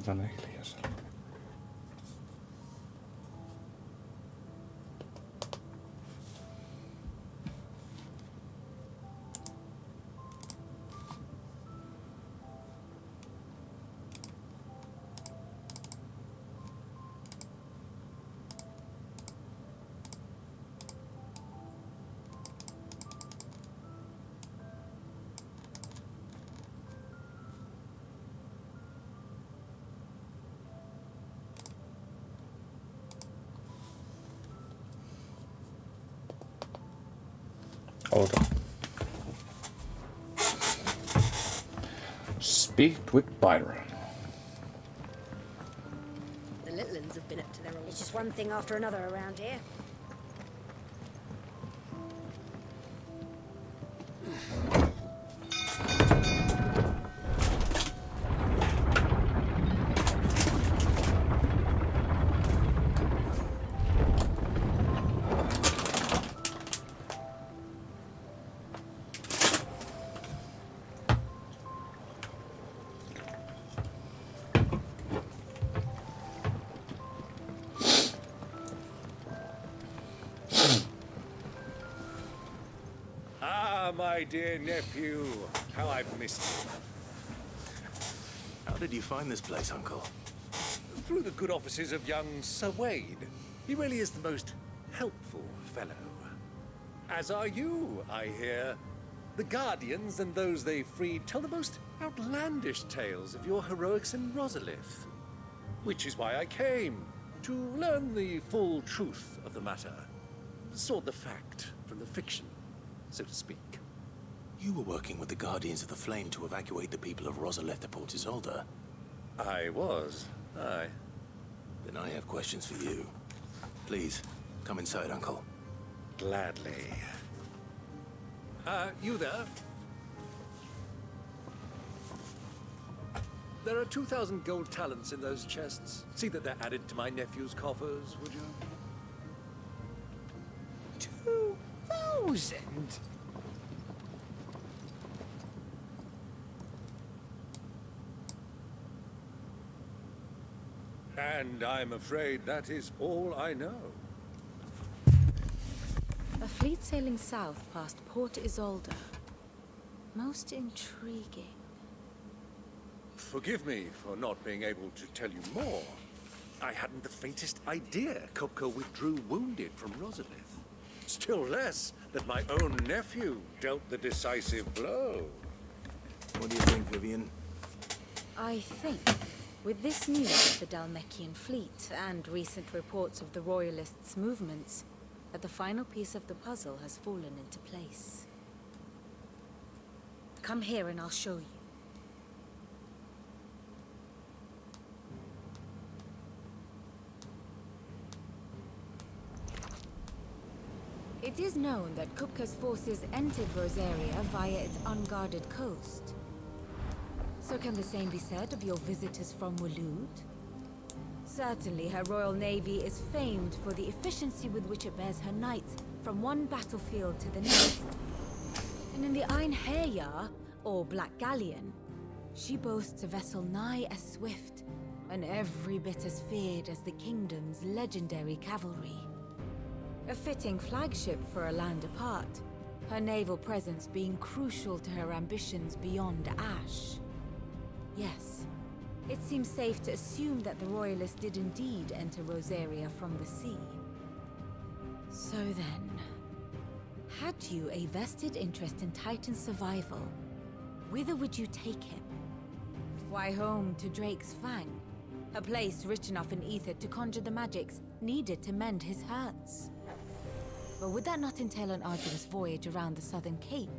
tänne hiljaisella. Oota. Speak with Byron. The little uns have been up to their old... It's just one thing after another around here. My dear nephew, how I've missed you. How did you find this place, Uncle? Through the good offices of young Sir Wade. He really is the most helpful fellow. As are you, I hear. The Guardians and those they freed tell the most outlandish tales of your heroics in Rosalith. Which is why I came, to learn the full truth of the matter. Sort the fact from the fiction, so to speak. You were working with the Guardians of the Flame to evacuate the people of Rosalith to Port Isolde. I was, aye. Then I have questions for you. Please, come inside, Uncle. Gladly. You there? There are 2,000 gold talents in those chests. See that they're added to my nephew's coffers, would you? 2,000? And I'm afraid that is all I know. A fleet sailing south past Port Isolde. Most intriguing. Forgive me for not being able to tell you more. I hadn't the faintest idea Kupka withdrew wounded from Rosalith. Still less that my own nephew dealt the decisive blow. What do you think, Vivian? I think, with this news of the Dalmekian fleet and recent reports of the Royalists' movements, that the final piece of the puzzle has fallen into place. Come here and I'll show you. It is known that Kupka's forces entered Rosaria via its unguarded coast. So can the same be said of your visitors from Waloed? Certainly her Royal Navy is famed for the efficiency with which it bears her knights from one battlefield to the next. And in the Einherjar, or Black Galleon, she boasts a vessel nigh as swift and every bit as feared as the kingdom's legendary cavalry. A fitting flagship for a land apart, her naval presence being crucial to her ambitions beyond Ash. Yes, it seems safe to assume that the Royalists did indeed enter Rosaria from the sea. So then, had you a vested interest in Titan's survival, whither would you take him? Why, home to Drake's Fang, a place rich enough in ether to conjure the magics needed to mend his hurts. But would that not entail an arduous voyage around the southern cape?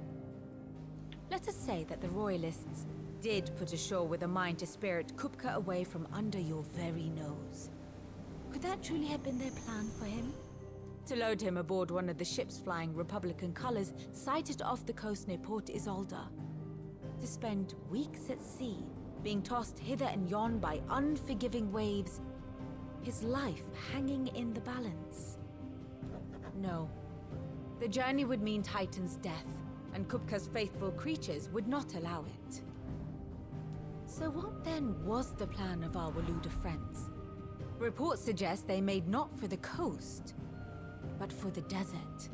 Let us say that the Royalists did put ashore with a mind to spirit Kupka away from under your very nose. Could that truly have been their plan for him? To load him aboard one of the ships flying Republican colors sighted off the coast near Port Isolde. To spend weeks at sea, being tossed hither and yon by unforgiving waves, his life hanging in the balance. No. The journey would mean Titan's death, and Kupka's faithful creatures would not allow it. So what then was the plan of our Waluda friends? Reports suggest they made not for the coast, but for the desert.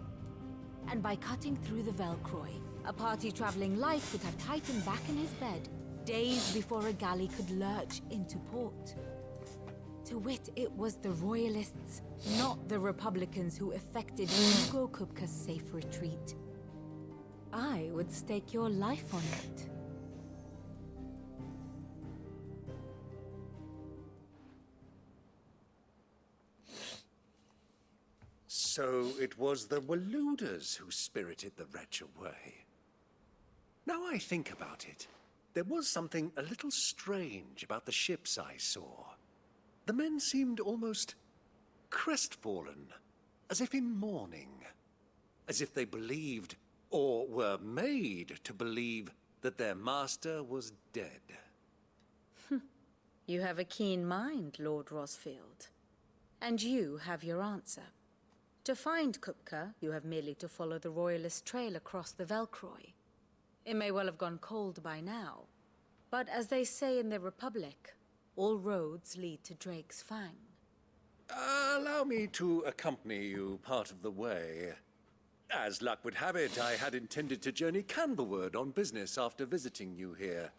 And by cutting through the Velcroy, a party traveling light would have Titan back in his bed days before a galley could lurch into port. To wit, it was the Royalists, not the Republicans, who effected Hugo Kupka's safe retreat. I would stake your life on it. So it was the Waludas who spirited the wretch away. Now I think about it, there was something a little strange about the ships I saw. The men seemed almost crestfallen, as if in mourning, as if they believed, or were made to believe, that their master was dead. You have a keen mind, Lord Rosfield. And you have your answer. To find Kupka, you have merely to follow the Royalist trail across the Velcroy. It may well have gone cold by now, but as they say in the Republic, all roads lead to Drake's Fang. Allow me to accompany you part of the way. As luck would have it, I had intended to journey Candlewood on business after visiting you here.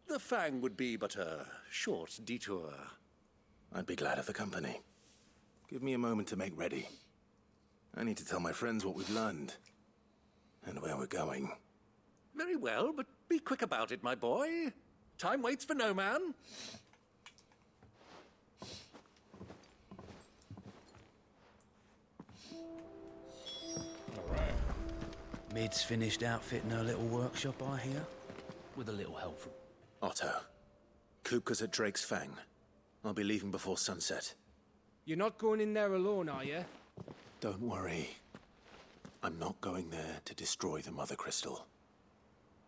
The Fang would be but a short detour. I'd be glad of the company. Give me a moment to make ready. I need to tell my friends what we've learned. And where we're going. Very well, but be quick about it, my boy. Time waits for no man. Alright. Mid's finished outfitting her little workshop, I hear. With a little help from... Otto. Kupka's at Drake's Fang. I'll be leaving before sunset. You're not going in there alone, are you? Don't worry. I'm not going there to destroy the Mother Crystal.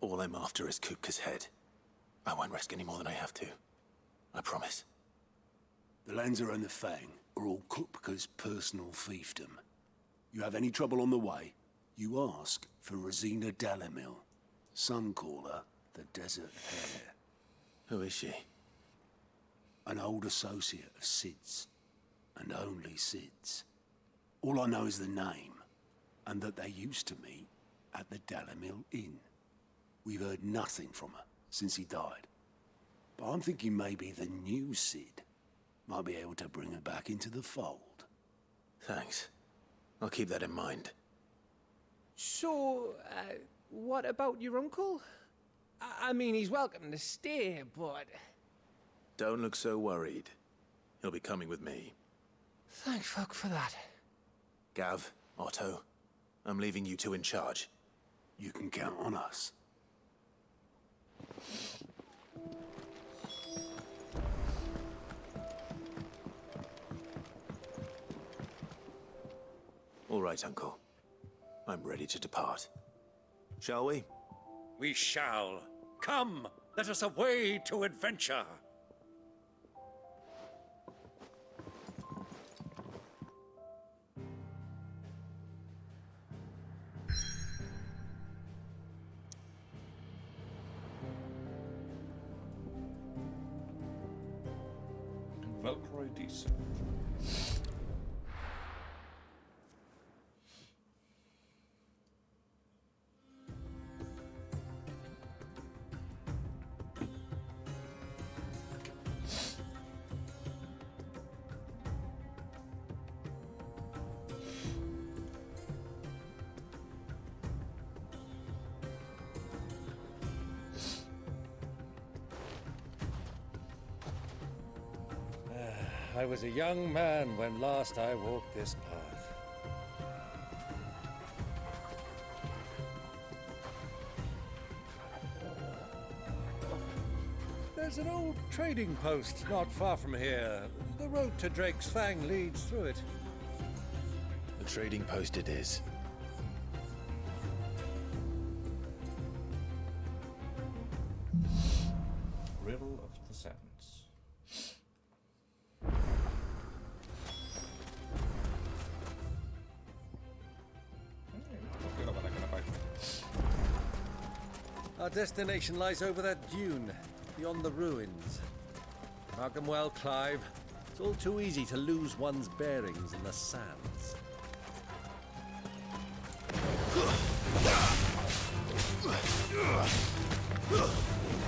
All I'm after is Kupka's head. I won't risk any more than I have to. I promise. The Lancer and the Fang are all Kupka's personal fiefdom. You have any trouble on the way, you ask for Rosina Dalamil. Some call her the Desert Hare. Who is she? An old associate of Sid's, and only Sid's. All I know is the name, and that they used to meet at the Dalamil Inn. We've heard nothing from her since he died. But I'm thinking maybe the new Sid might be able to bring her back into the fold. Thanks. I'll keep that in mind. So, what about your uncle? I mean, he's welcome to stay, but... Don't look so worried. He'll be coming with me. Thank fuck for that. Gav, Otto, I'm leaving you two in charge. You can count on us. All right, Uncle. I'm ready to depart. Shall we? We shall. Come, let us away to adventure. Velcroy decent. I was a young man when last I walked this path. There's an old trading post not far from here. The road to Drake's Fang leads through it. The trading post it is. Riddle of the Sands. Our destination lies over that dune. beyond the ruins. Mark 'em well, Clive. It's all too easy to lose one's bearings in the sands.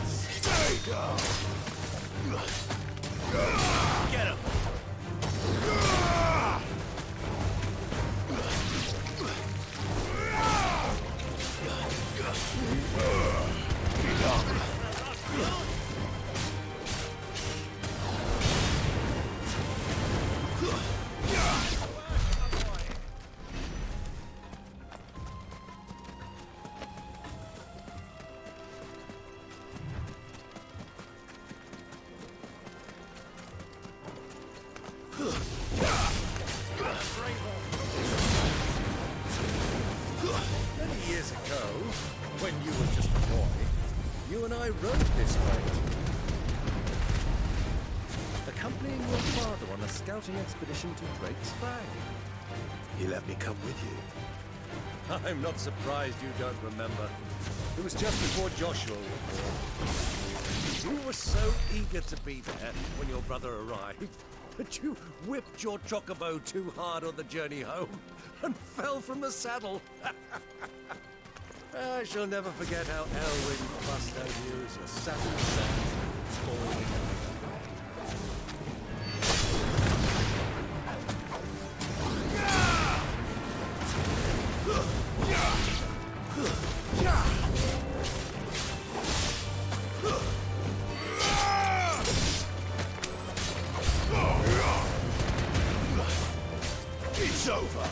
Stay down! Get him! Many years ago, when you were just a boy, you and I rode this way. Accompanying your father on a scouting expedition to Drake's Bay. He let me come with you. I'm not surprised you don't remember. It was just before Joshua was born. You were so eager to be there when your brother arrived that you whipped your chocobo too hard on the journey home and fell from the saddle. I shall never forget how Elwyn fussed over you as your saddle sat falling. It's over!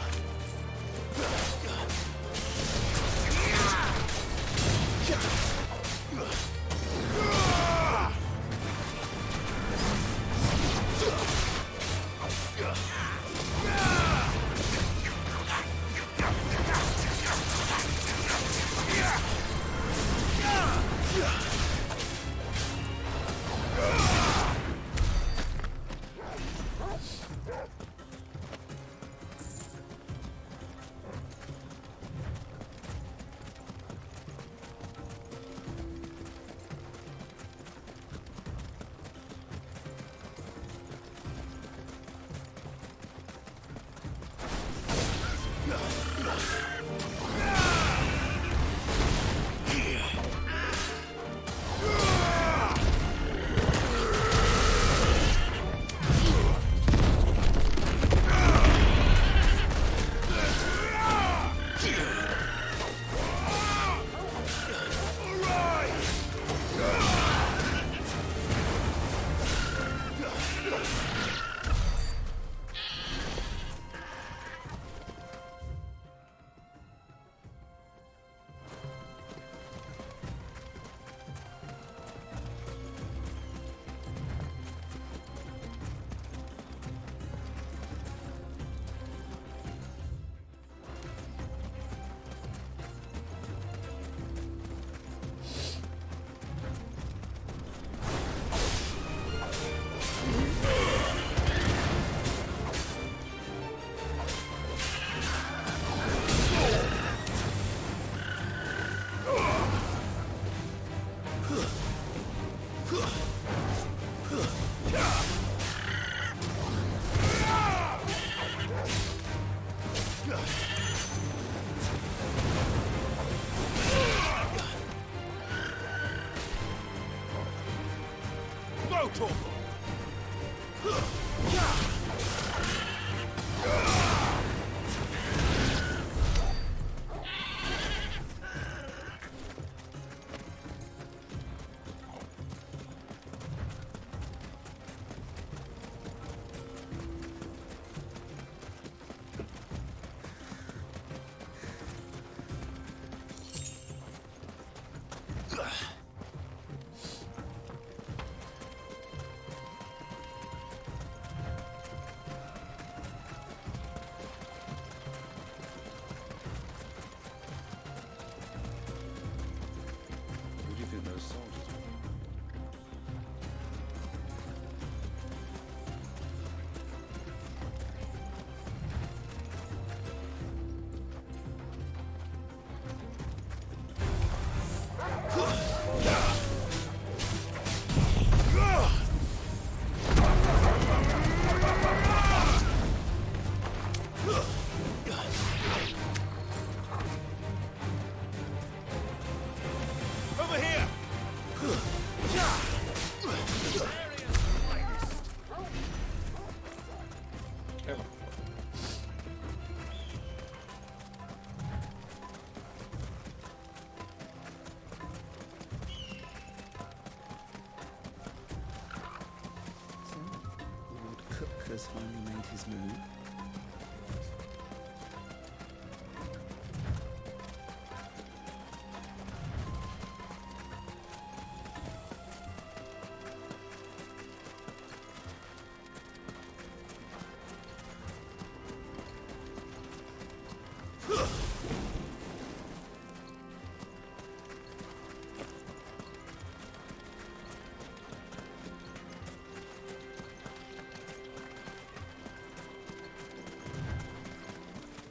has finally made his move.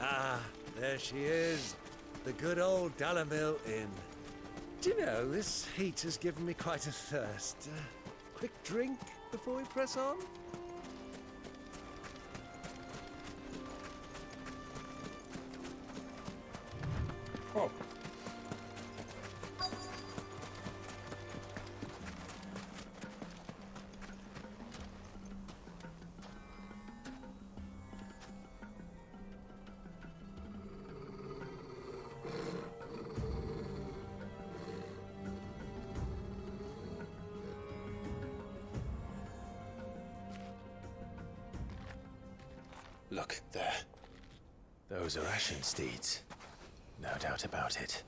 Ah, there she is. The good old Dalamil Inn. Do you know, this heat has given me quite a thirst. Quick drink before we press on? Oh, Look, there. Those are Ashen steeds. No doubt about it.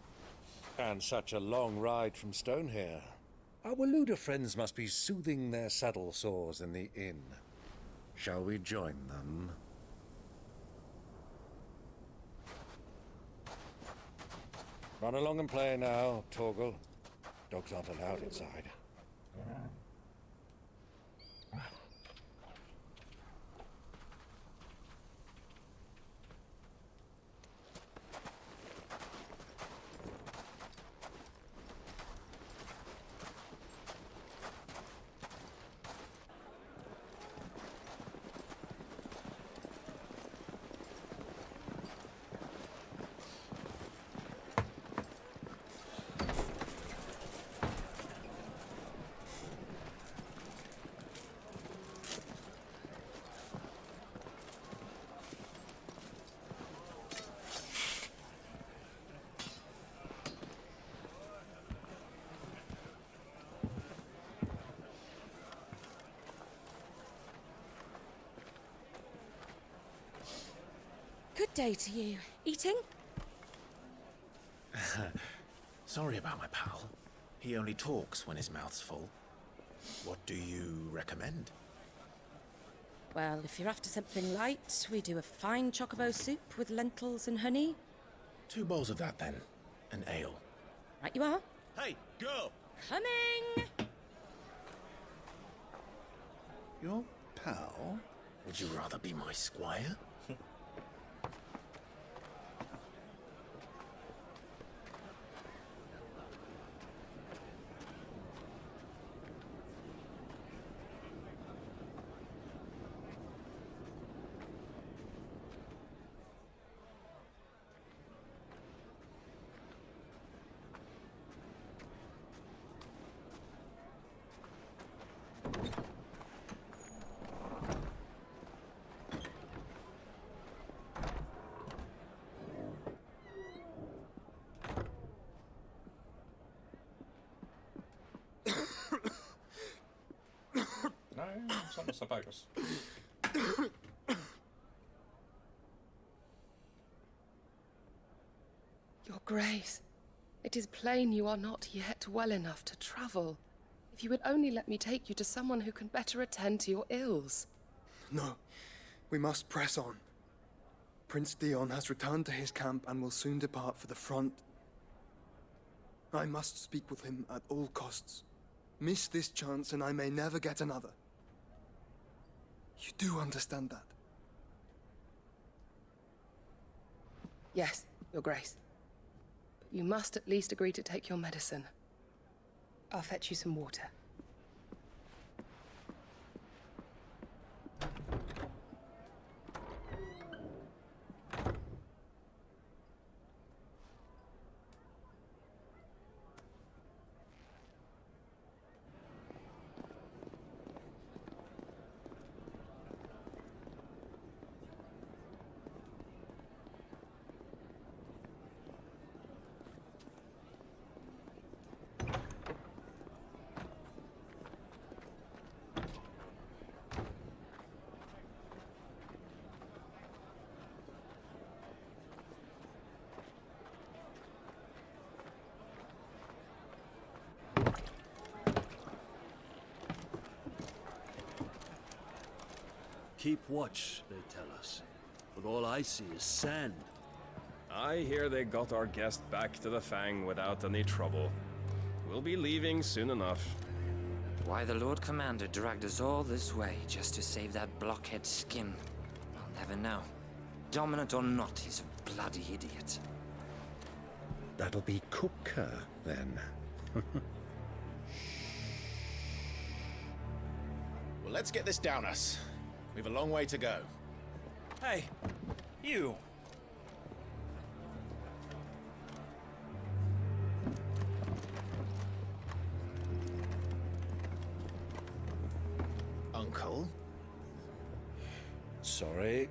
And such a long ride from Stonehair. Our Waluda friends must be soothing their saddle sores in the inn. Shall we join them? Run along and play now, Torgal. Dogs aren't allowed inside. Good day to you. Eating? Sorry about my pal. He only talks when his mouth's full. What do you recommend? Well, if you're after something light, we do a fine chocobo soup with lentils and honey. 2 bowls of that, then. An ale. Right you are. Hey, girl! Coming! Your pal? Would you rather be my squire? no, some suppose. Your Grace, it is plain you are not yet well enough to travel. If you would only let me take you to someone who can better attend to your ills. No, we must press on. Prince Dion has returned to his camp and will soon depart for the front. I must speak with him at all costs. Miss this chance and I may never get another. You do understand that? Yes, Your Grace. But you must at least agree to take your medicine. I'll fetch you some water. keep watch, they tell us. But all I see is sand. I hear they got our guest back to the Fang without any trouble. We'll be leaving soon enough. Why the Lord Commander dragged us all this way just to save that blockhead skin, I'll never know. Dominant or not, he's a bloody idiot. That'll be Kupka, then. Well, let's get this down us. We've a long way to go. Hey, you. Uncle? Sorry.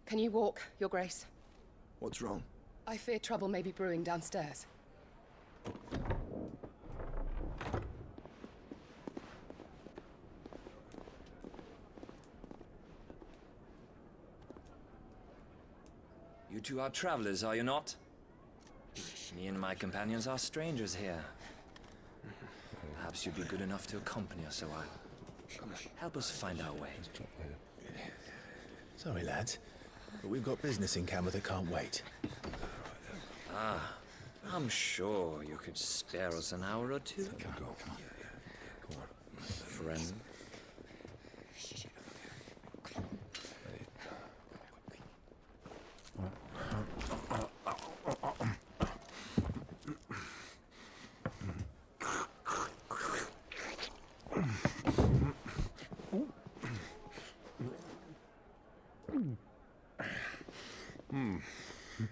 Can you walk, Your Grace? What's wrong? I fear trouble may be brewing downstairs. You two are travelers, are you not? Me and my companions are strangers here. Perhaps you'd be good enough to accompany us a while. Help us find our way. Sorry, lads, but we've got business in camera that can't wait. Ah, I'm sure you could spare us an hour or two. Friend.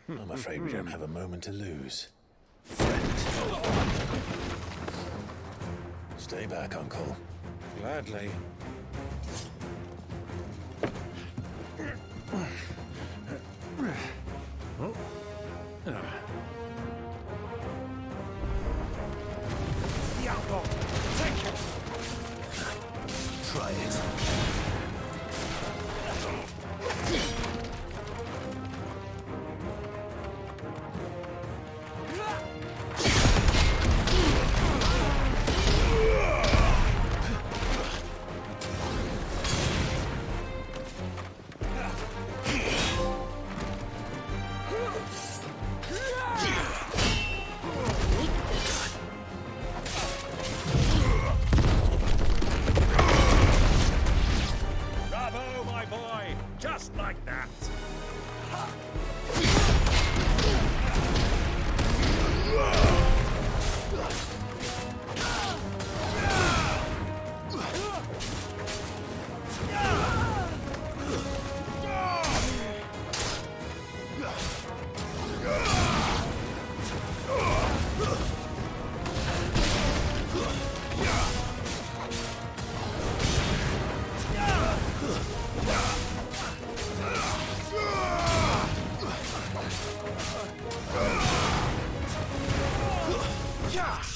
I'm afraid we don't have a moment to lose. Stay back, Uncle. Gladly. The outlaw! Take it! Try it. Bravo, my boy! Just like that!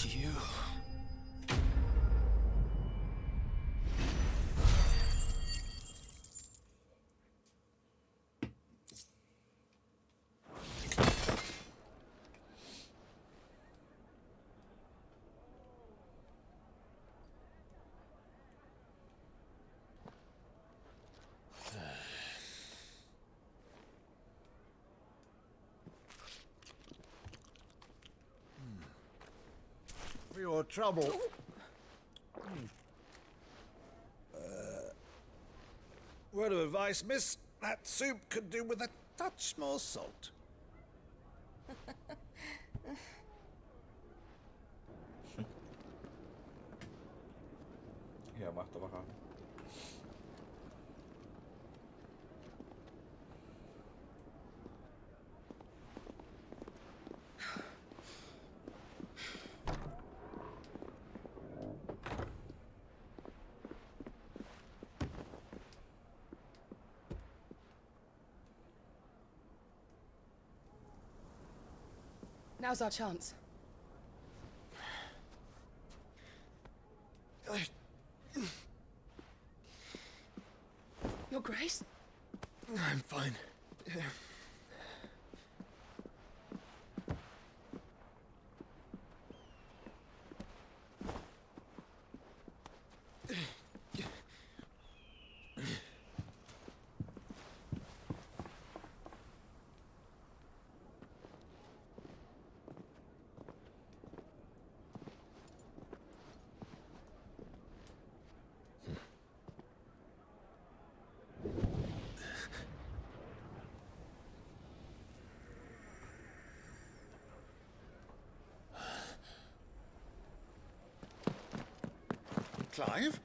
You. For your trouble. Word of advice, miss. That soup could do with a touch more salt. Ihan mahtava hahmo. Now's our chance. Grace? I'm fine. Yeah. Clive?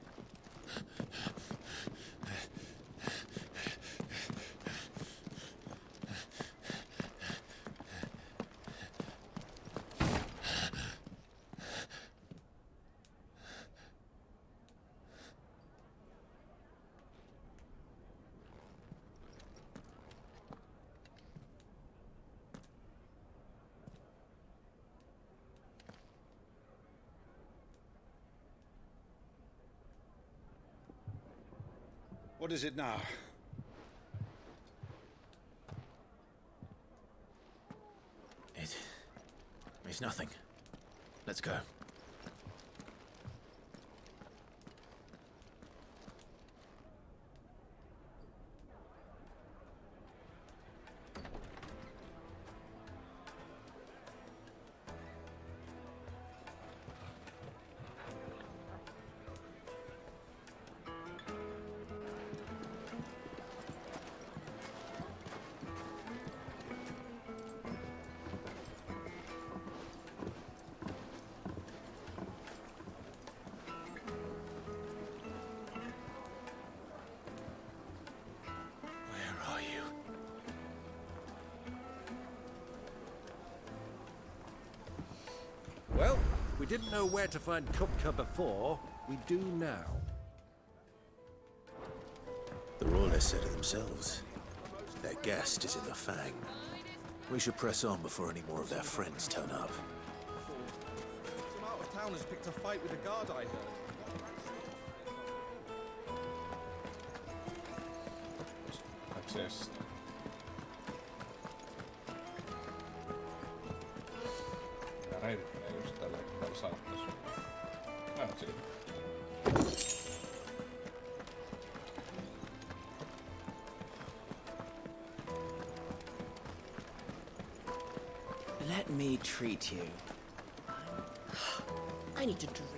What is it now? It's nothing. Let's go. Well, we didn't know where to find Kupka before. We do now. The royalists said it themselves. Their guest is in the Fang. We should press on before any more of their friends turn up. Some out-of-towners picked a fight with a guard, I heard. Chest. Ja räjäyttäneen just tällä saattais. Siinä. Let me treat you. I need to drink.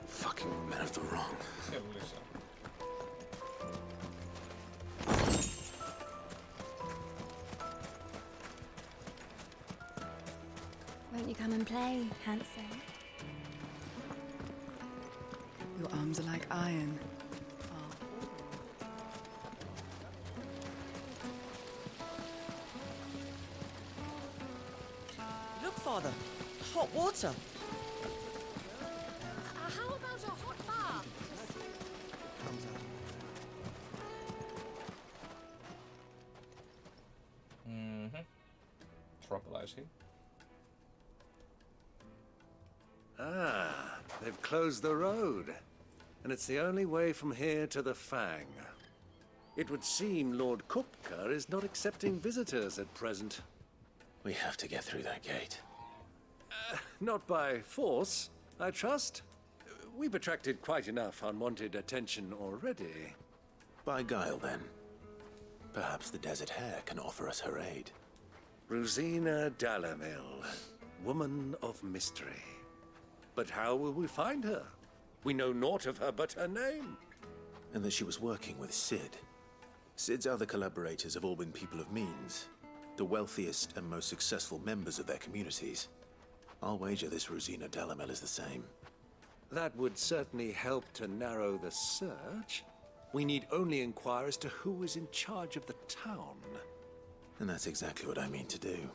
Fucking men of the wrong. Siellä on lisää. Won't you come and play, handsome? Your arms are like iron. Look, Father. Hot water. How about a hot bath? Trouble, I see. Ah, they've closed the road. And it's the only way from here to the Fang. It would seem Lord Kupka is not accepting visitors at present. We have to get through that gate. Not by force, I trust. We've attracted quite enough unwanted attention already. By guile, then. Perhaps the Desert Hare can offer us her aid. Rosina Dalamil, woman of mystery. But how will we find her? We know naught of her but her name. And that she was working with Sid. Sid's other collaborators have all been people of means. The wealthiest and most successful members of their communities. I'll wager this Rosina Dalamel is the same. That would certainly help to narrow the search. We need only inquire as to who is in charge of the town. And that's exactly what I mean to do.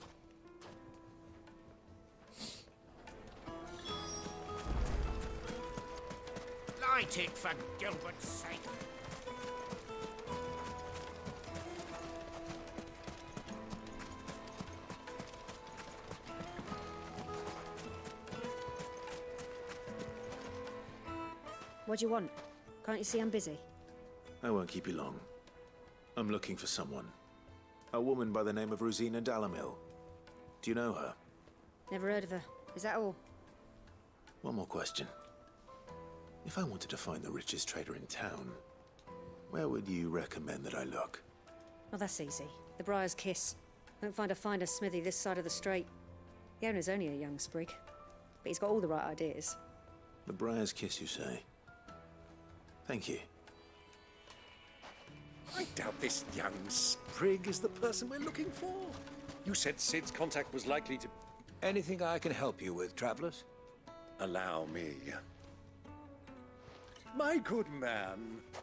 Light it, for Gilbert's sake. What do you want? Can't you see I'm busy? I won't keep you long. I'm looking for someone. A woman by the name of Rosina Dalamil. Do you know her? Never heard of her. Is that all? One more question. If I wanted to find the richest trader in town, where would you recommend that I look? Oh, that's easy. The Briar's Kiss. Won't find a finer smithy this side of the strait. The owner's only a young sprig, but he's got all the right ideas. The Briar's Kiss, you say? Thank you. I doubt this young sprig is the person we're looking for. You said Sid's contact was likely to... Anything I can help you with, travelers? Allow me. My good man,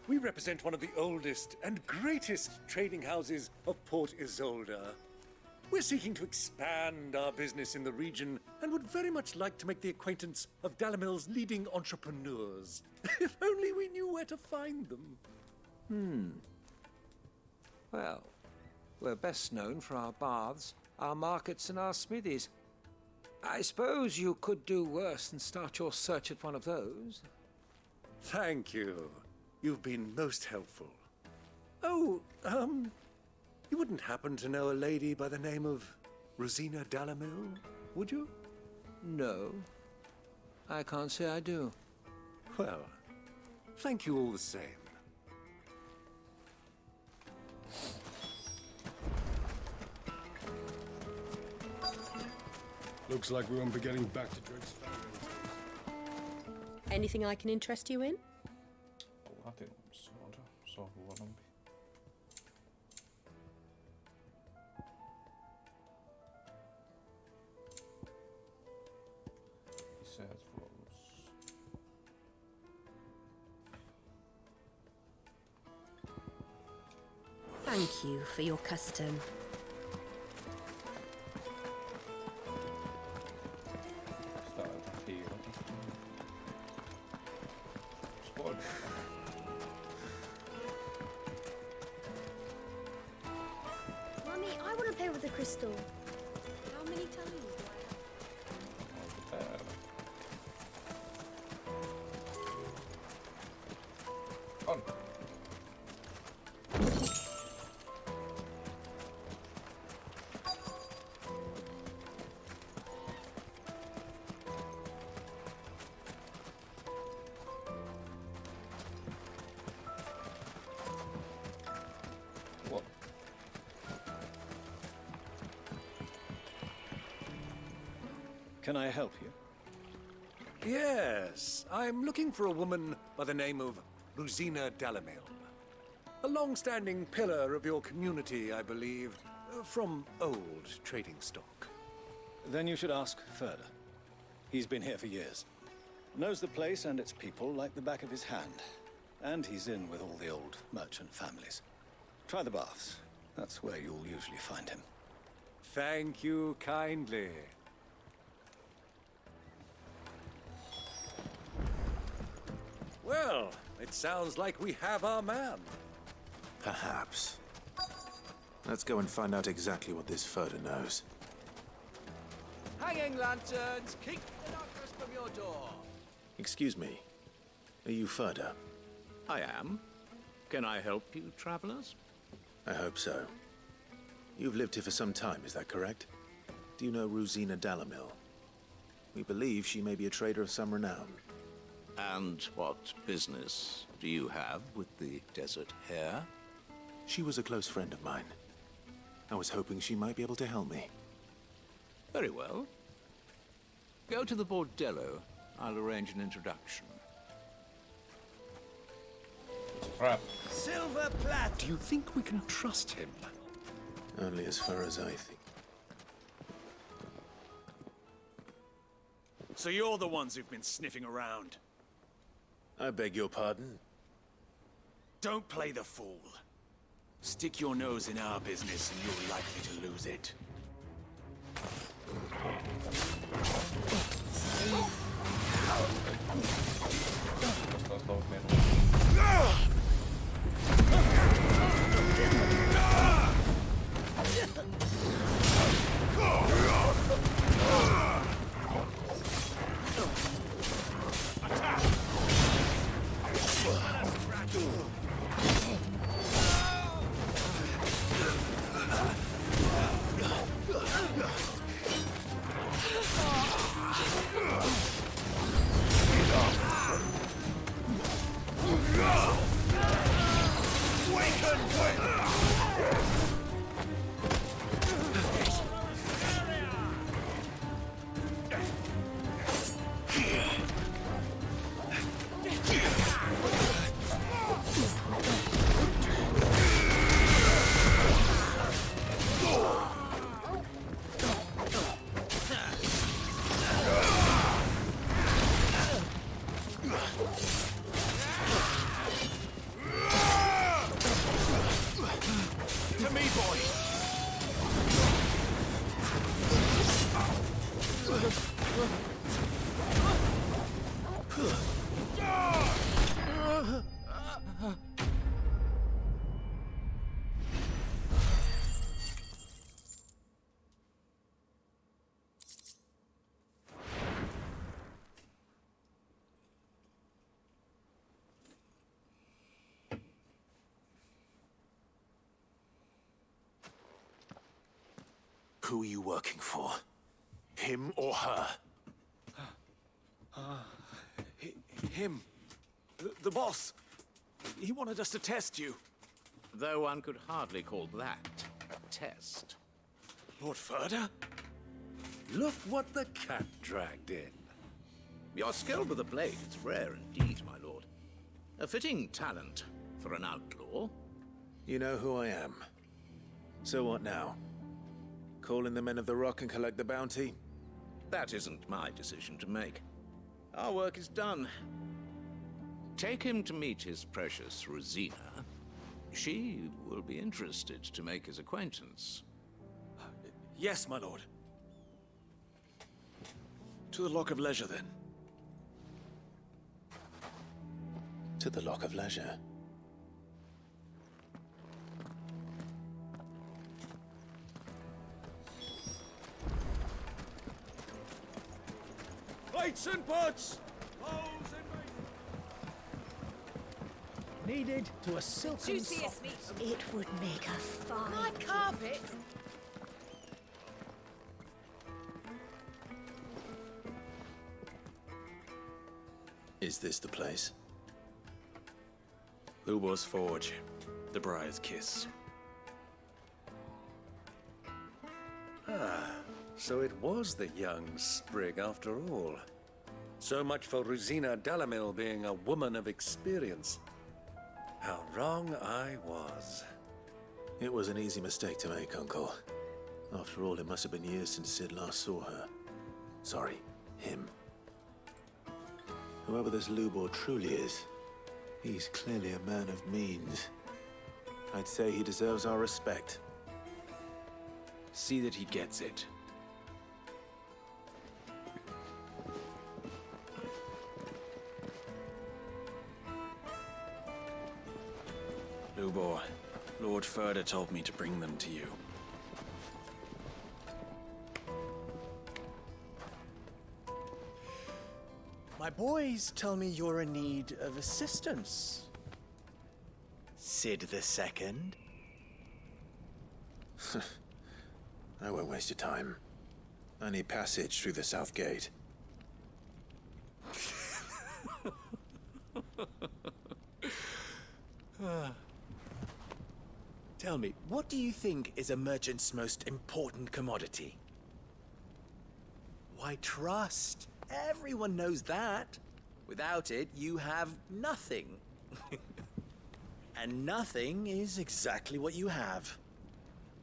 we represent one of the oldest and greatest trading houses of Port Isolde. We're seeking to expand our business in the region and would very much like to make the acquaintance of Dalamil's leading entrepreneurs. If only we knew where to find them. Well, we're best known for our baths, our markets, and our smithies. I suppose you could do worse than start your search at one of those. Thank you. You've been most helpful. Oh, you wouldn't happen to know a lady by the name of Rosina Dalamil, would you? No, I can't say I do. Well, thank you all the same. Looks like we won't be getting back to Drake's family. Anything I can interest you in? Latin soda, se on huonompi. Thank you for your custom. Mummy, I want to play with the crystal. How many times do I have? On. What? Can I help you? Yes, I'm looking for a woman by the name of Rosina Dalamil. A long-standing pillar of your community, I believe, from old trading stock. Then you should ask Ferda. He's been here for years. Knows the place and its people like the back of his hand. And he's in with all the old merchant families. Try the baths. That's where you'll usually find him. Thank you kindly. Well, it sounds like we have our man. Perhaps. Let's go and find out exactly what this Ferda knows. Hanging lanterns, keep the darkness from your door. Excuse me. Are you Ferda? I am. Can I help you, travelers? I hope so. You've lived here for some time, is that correct? Do you know Rosina Dalamil? We believe she may be a trader of some renown. And what business do you have with the desert hare? She was a close friend of mine. I was hoping she might be able to help me. Very well. Go to the bordello. I'll arrange an introduction. Crap. Silver plat. Do you think we can trust him? Only as far as I think. So you're the ones who've been sniffing around? I beg your pardon? Don't play the fool. Stick your nose in our business and you're likely to lose it. Who are you working for? Him or her? Him. The boss. He wanted us to test you. Though one could hardly call that a test. Lord Ferda? Look what the cat dragged in. Your skill with the blade is rare indeed, my lord. A fitting talent for an outlaw. You know who I am. So what now? Call in the Men of the Rock and collect the bounty? That isn't my decision to make. Our work is done. Take him to meet his precious Rosina. She will be interested to make his acquaintance. Yes, my lord. To the Lock of Leisure, then. To the Lock of Leisure. Plates and pots! Needed to a silken Juiciest meat. It would make a fine. My carpet. Is this the place? Lubor's Forge. The Briar's Kiss. Ah, so it was the young sprig after all. So much for Rosina Dalamil being a woman of experience. How wrong I was. It was an easy mistake to make, Uncle. After all, it must have been years since Sid last saw her. Sorry, him. Whoever this Lubor truly is, he's clearly a man of means. I'd say he deserves our respect. See that he gets it. Lubor, Lord Ferda told me to bring them to you. My boys tell me you're in need of assistance. Sid the Second? I won't waste your time. I need passage through the south gate. Tell me, what do you think is a merchant's most important commodity? Why, trust. Everyone knows that. Without it, you have nothing. And nothing is exactly what you have.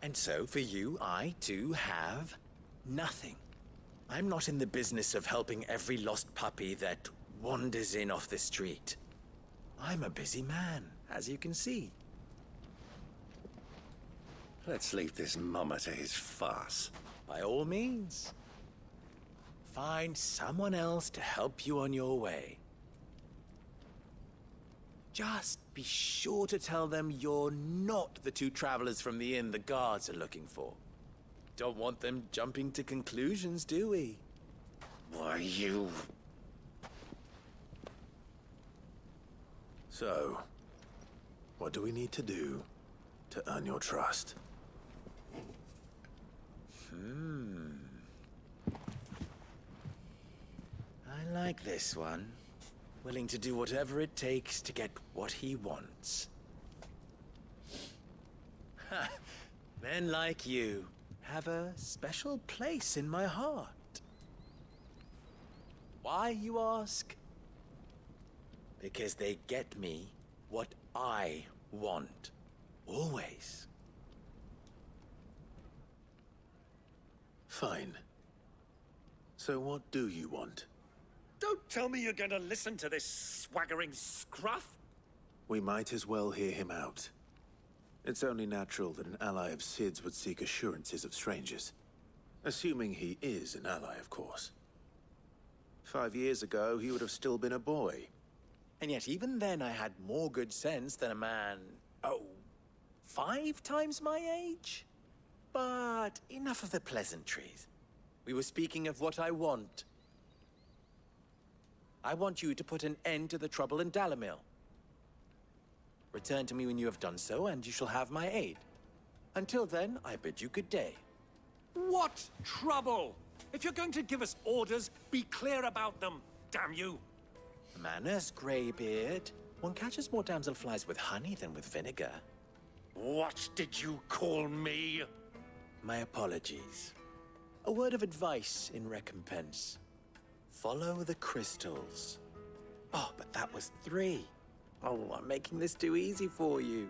And so, for you, I, too, have nothing. I'm not in the business of helping every lost puppy that wanders in off the street. I'm a busy man, as you can see. Let's leave this mummer to his farce. By all means. Find someone else to help you on your way. Just be sure to tell them you're not the two travelers from the inn the guards are looking for. Don't want them jumping to conclusions, do we? Why, you... So, what do we need to do to earn your trust? I like this one. Willing to do whatever it takes to get what he wants. Ha! Men like you have a special place in my heart. Why, you ask? Because they get me what I want. Always. Fine. So what do you want? Don't tell me you're going to listen to this swaggering scruff. We might as well hear him out. It's only natural that an ally of Sid's would seek assurances of strangers. Assuming he is an ally, of course. 5 years ago, he would have still been a boy. And yet, even then, I had more good sense than a man, 5 times my age? But enough of the pleasantries. We were speaking of what I want. I want you to put an end to the trouble in Dalamil. Return to me when you have done so, and you shall have my aid. Until then, I bid you good day. What trouble? If you're going to give us orders, be clear about them, damn you! Manners, Greybeard. One catches more damselflies with honey than with vinegar. What did you call me? My apologies. A word of advice in recompense. Follow the crystals. Oh, but that was 3. Oh, I'm making this too easy for you.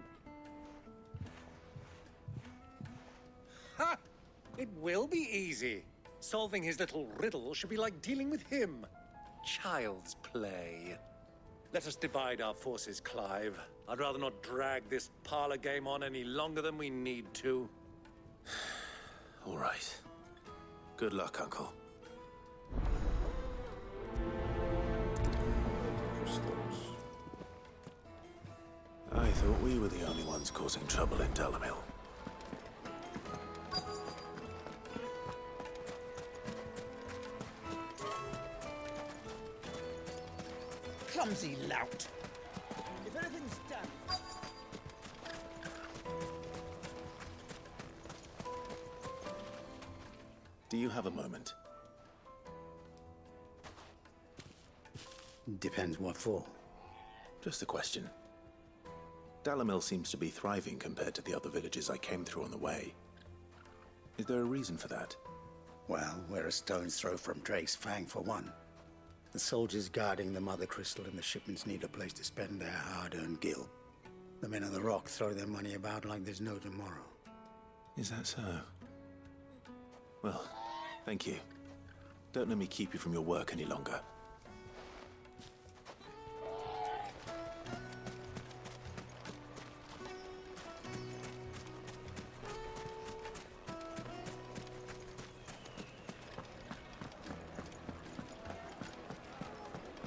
Ha! It will be easy. Solving his little riddle should be like dealing with him. Child's play. Let us divide our forces, Clive. I'd rather not drag this parlor game on any longer than we need to. All right. Good luck, Uncle. I thought we were the only ones causing trouble in Dalamil. Clumsy lout. If anything's done... Do you have a moment? Depends what for. Just a question. Dalamil seems to be thriving compared to the other villages I came through on the way. Is there a reason for that? Well, we're a stone's throw from Drake's Fang, for one. The soldiers guarding the Mother Crystal and the shipments need a place to spend their hard-earned gil. The men of the Rock throw their money about like there's no tomorrow. Is that so? Well, thank you. Don't let me keep you from your work any longer.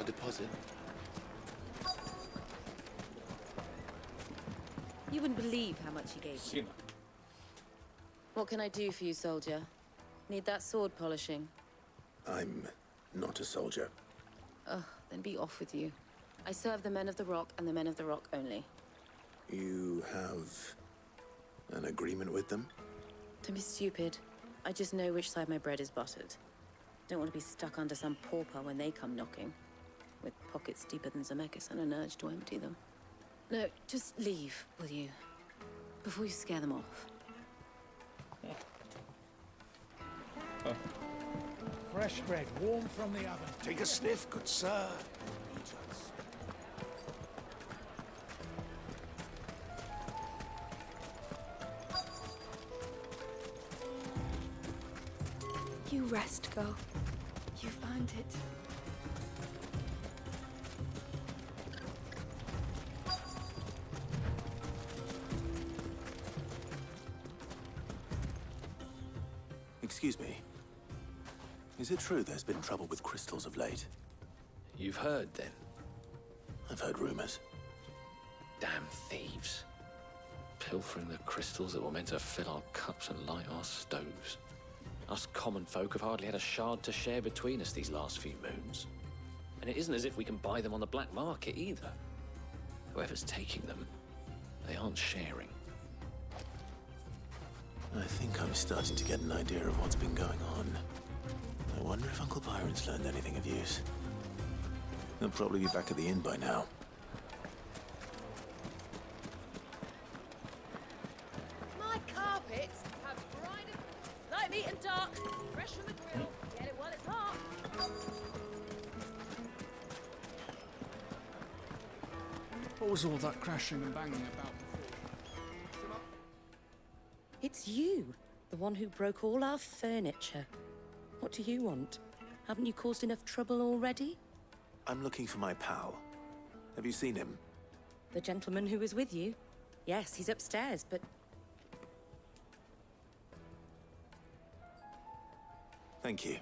A deposit? You wouldn't believe how much he gave you. What can I do for you, soldier? Need that sword polishing? I'm not a soldier. Oh, then be off with you. I serve the men of the Rock and the men of the Rock only. You have an agreement with them? Don't be stupid. I just know which side my bread is buttered. Don't want to be stuck under some pauper when they come knocking. With pockets deeper than Zemeckis and an urge to empty them. No, just leave, will you? Before you scare them off. Fresh bread, warm from the oven. Take a sniff, good sir. You rest, girl. You've earned it. Excuse me. Is it true there's been trouble with crystals of late? You've heard, then? I've heard rumors. Damn thieves. Pilfering the crystals that were meant to fill our cups and light our stoves. Us common folk have hardly had a shard to share between us these last few moons. And it isn't as if we can buy them on the black market either. Whoever's taking them, they aren't sharing. I think I'm starting to get an idea of what's been going on. I wonder if Uncle Byron's learned anything of use. He'll probably be back at the inn by now. My carpets have dried and light, meat and dark, fresh from the grill. Get it while it's hot. What was all that crashing and banging about before? It's you, the one who broke all our furniture. What do you want? Haven't you caused enough trouble already? I'm looking for my pal. Have you seen him? The gentleman who was with you? Yes, he's upstairs, but... Thank you.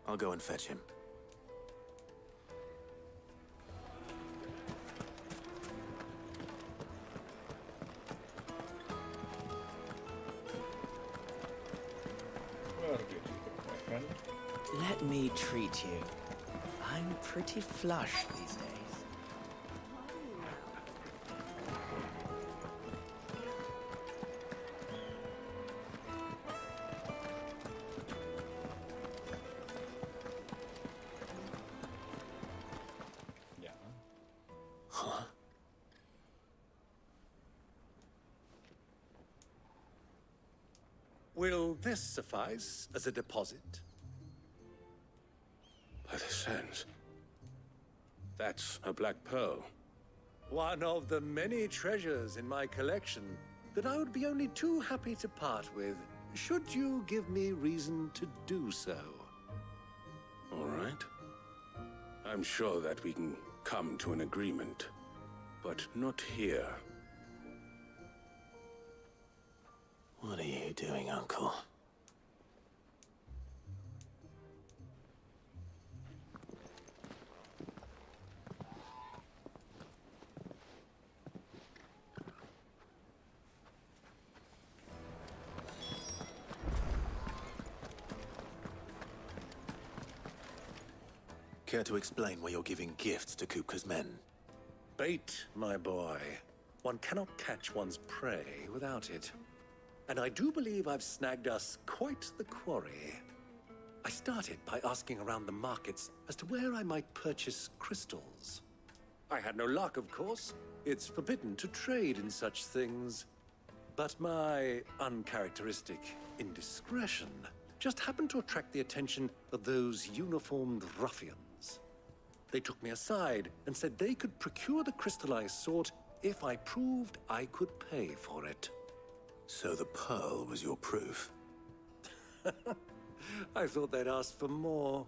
I'll go and fetch him. Let me treat you. I'm pretty flush these days. Ja. Huh? Will this suffice as a deposit? By the sands. That's a black pearl. One of the many treasures in my collection that I would be only too happy to part with, should you give me reason to do so. All right. I'm sure that we can come to an agreement, but not here. What are you doing, Uncle? Care to explain why you're giving gifts to Kupka's men? Bait, my boy. One cannot catch one's prey without it. And I do believe I've snagged us quite the quarry. I started by asking around the markets as to where I might purchase crystals. I had no luck, of course. It's forbidden to trade in such things. But my uncharacteristic indiscretion just happened to attract the attention of those uniformed ruffians. They took me aside and said they could procure the crystal I sought if I proved I could pay for it. So the pearl was your proof? I thought they'd asked for more.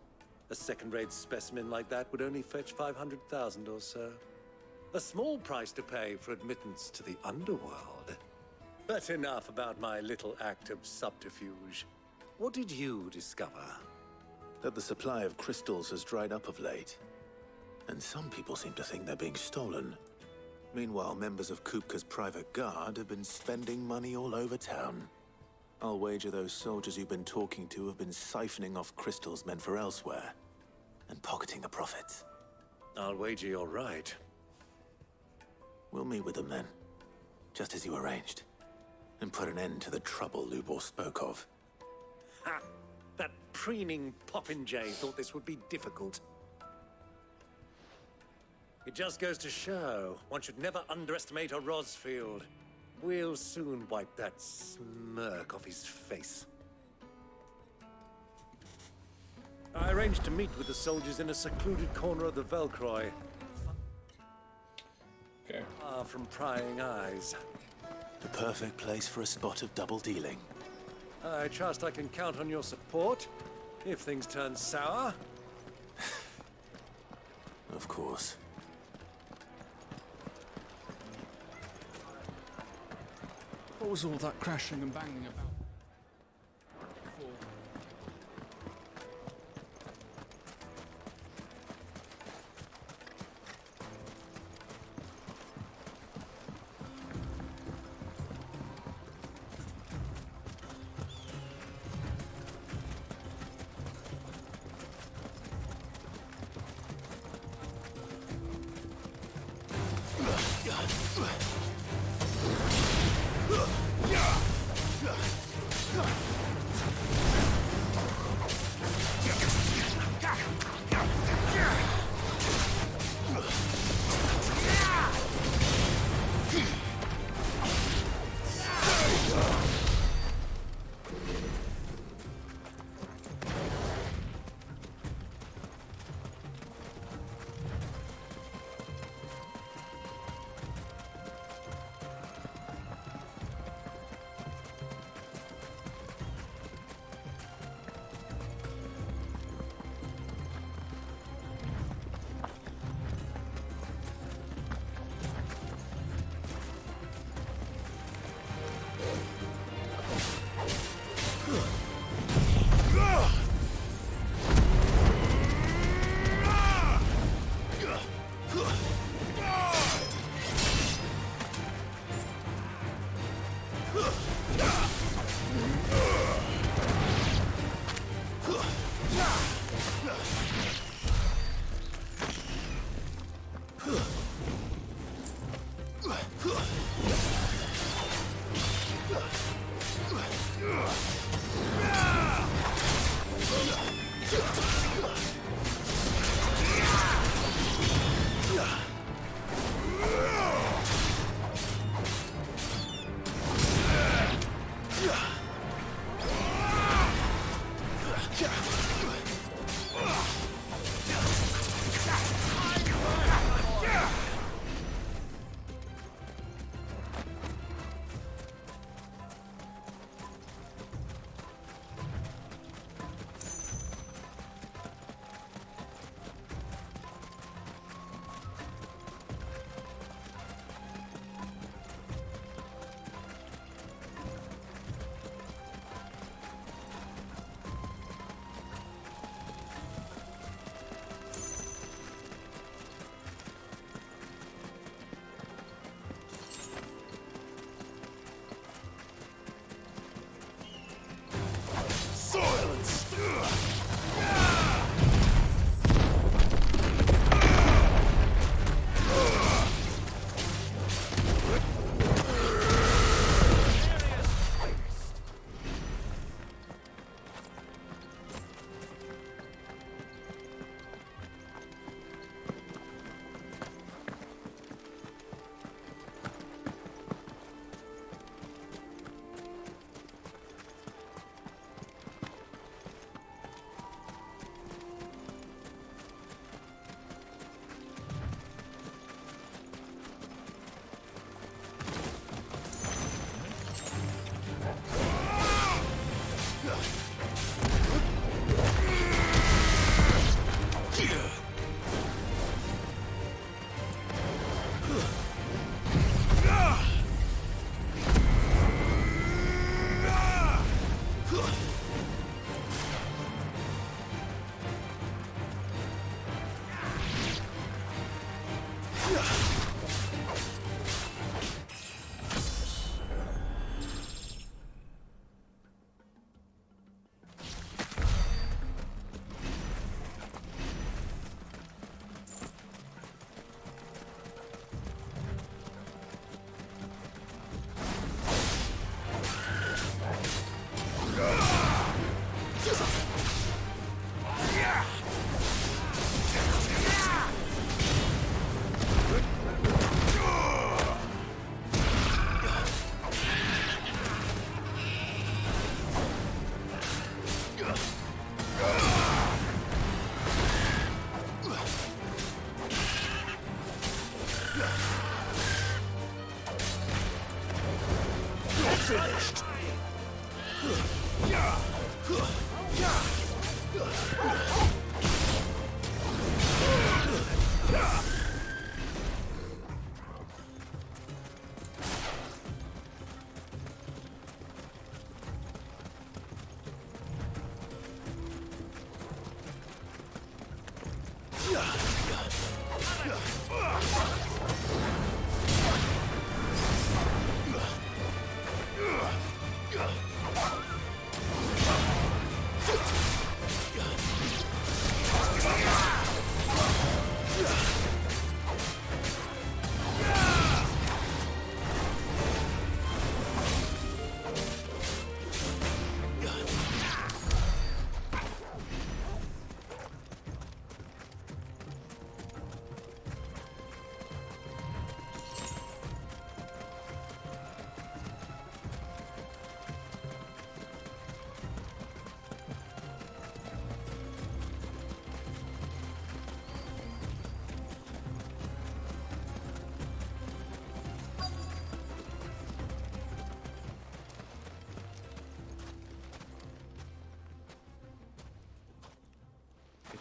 A second-rate specimen like that would only fetch 500,000 or so. A small price to pay for admittance to the underworld. But enough about my little act of subterfuge. What did you discover? That the supply of crystals has dried up of late. And some people seem to think they're being stolen. Meanwhile, members of Kupka's private guard have been spending money all over town. I'll wager those soldiers you've been talking to have been siphoning off crystals meant for elsewhere, and pocketing the profits. I'll wager you're right. We'll meet with them then, just as you arranged, and put an end to the trouble Lubor spoke of. Ha! That preening popinjay thought this would be difficult. It just goes to show one should never underestimate a Rosfield. We'll soon wipe that smirk off his face. I arranged to meet with the soldiers in a secluded corner of the Velcroy. Okay. Far from prying eyes. The perfect place for a spot of double dealing. I trust I can count on your support if things turn sour. Of course. What was all that crashing and banging about before?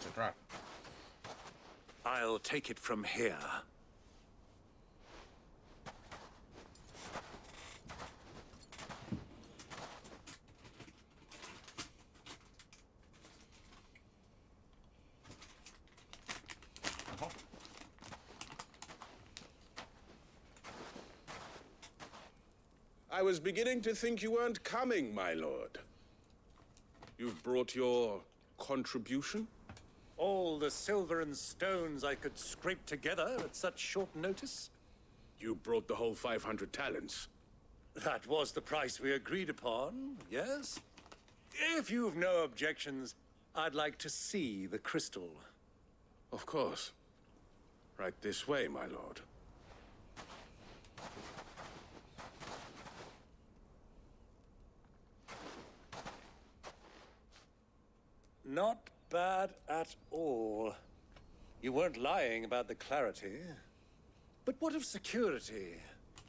It's a trap. I'll take it from here. I was beginning to think you weren't coming, my lord. You've brought your contribution? All the silver and stones I could scrape together at such short notice? You brought the whole 500 talents. That was the price we agreed upon, yes? If you've no objections, I'd like to see the crystal. Of course. Right this way, my lord. Not bad at all. You weren't lying about the clarity. But what of security?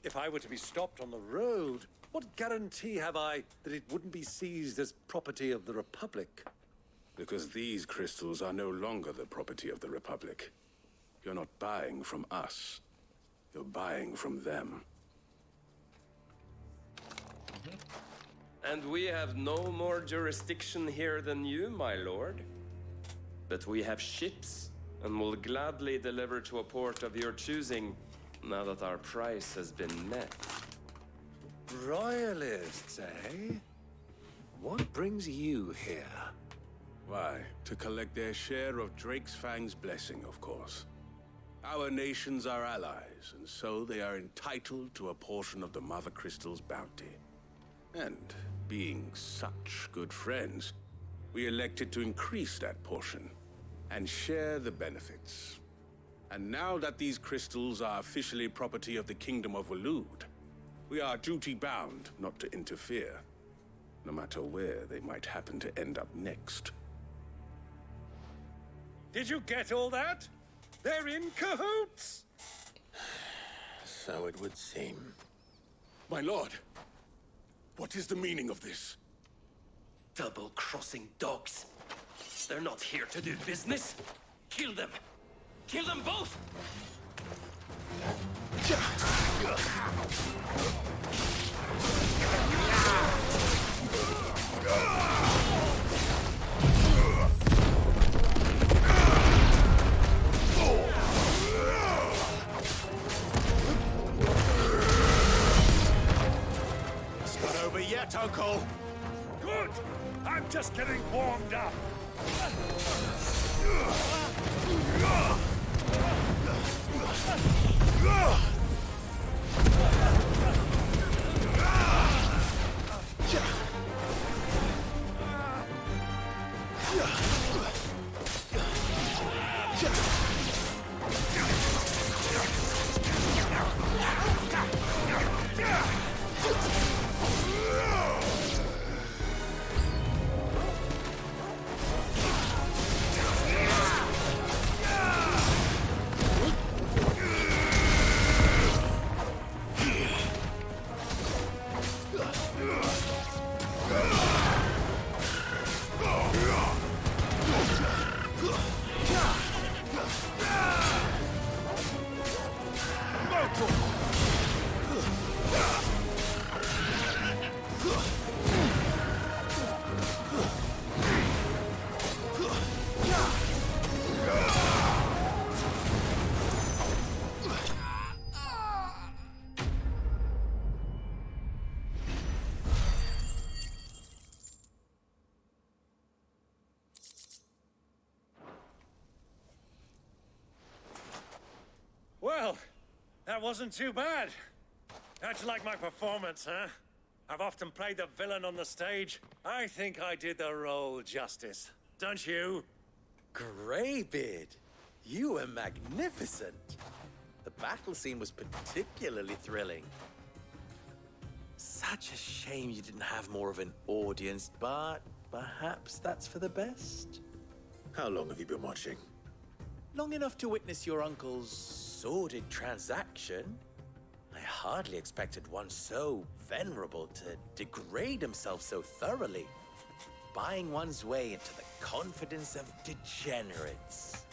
If I were to be stopped on the road, what guarantee have I that it wouldn't be seized as property of the Republic? Because these crystals are no longer the property of the Republic. You're not buying from us. You're buying from them. And we have no more jurisdiction here than you, my lord. But we have ships, and will gladly deliver to a port of your choosing, now that our price has been met. Royalists, eh? What brings you here? Why, to collect their share of Drake's Fang's blessing, of course. Our nations are allies, and so they are entitled to a portion of the Mother Crystal's bounty. And being such good friends, we elected to increase that portion and share the benefits. And now that these crystals are officially property of the Kingdom of Waloed, we are duty-bound not to interfere, no matter where they might happen to end up next. Did you get all that? They're in cahoots! So it would seem. My lord, what is the meaning of this? Double-crossing dogs. They're not here to do business. Kill them. Kill them both! Uncle! Good! I'm just getting warmed up. Well, that wasn't too bad. How'd you like my performance, huh? I've often played the villain on the stage. I think I did the role justice. Don't you? Greybeard, you were magnificent. The battle scene was particularly thrilling. Such a shame you didn't have more of an audience, but perhaps that's for the best. How long have you been watching? Long enough to witness your uncle's sordid transaction. I hardly expected one so venerable to degrade himself so thoroughly, buying one's way into the confidence of degenerates.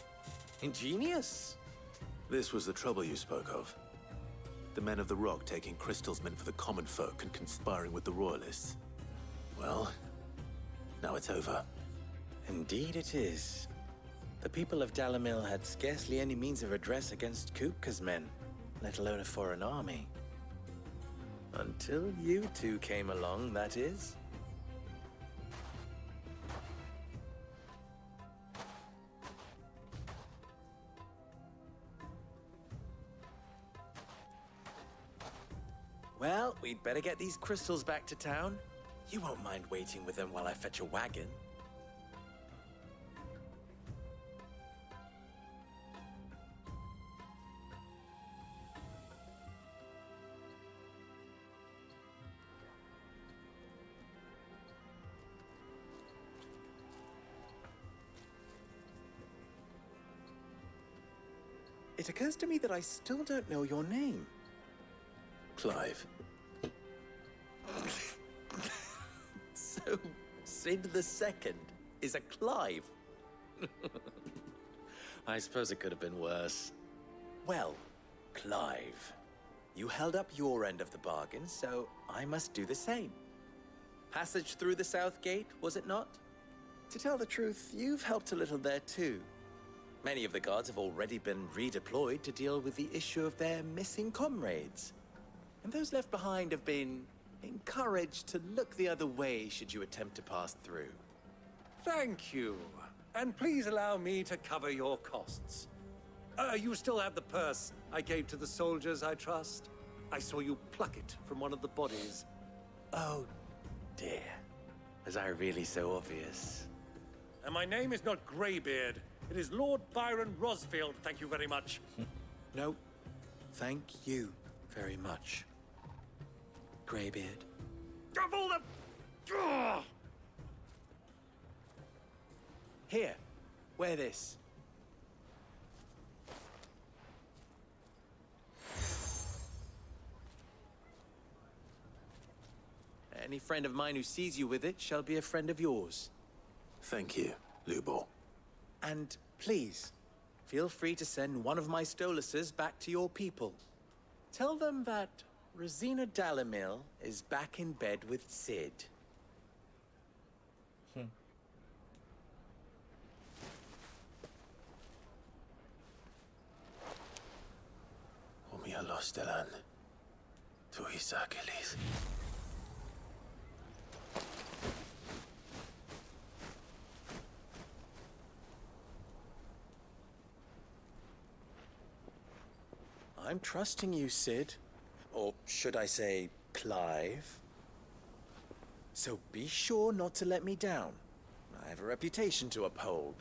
Ingenious. This was the trouble you spoke of. The men of the Rock taking crystals meant for the common folk and conspiring with the Royalists. Well, now it's over. Indeed it is. The people of Dalamil had scarcely any means of redress against Kupka's men, let alone a foreign army. Until you two came along, that is. Well, we'd better get these crystals back to town. You won't mind waiting with them while I fetch a wagon. It occurs to me that I still don't know your name. Clive. So, Sid the Second is a Clive? I suppose it could have been worse. Well, Clive, you held up your end of the bargain, so I must do the same. Passage through the South Gate, was it not? To tell the truth, you've helped a little there too. Many of the guards have already been redeployed to deal with the issue of their missing comrades. And those left behind have been encouraged to look the other way should you attempt to pass through. Thank you. And please allow me to cover your costs. You still have the purse I gave to the soldiers, I trust? I saw you pluck it from one of the bodies. Oh, dear. Was I really so obvious? And my name is not Greybeard. It is Lord Byron Rosfield, thank you very much. No, thank you very much, Greybeard. Of all the... Ugh! Here, wear this. Any friend of mine who sees you with it shall be a friend of yours. Thank you, Lubor. And please, feel free to send one of my Stoluses back to your people. Tell them that Rosina Dalamil is back in bed with Sid. Umia los delan. Tu isakelis. I'm trusting you, Sid. Or should I say, Clive? So be sure not to let me down. I have a reputation to uphold.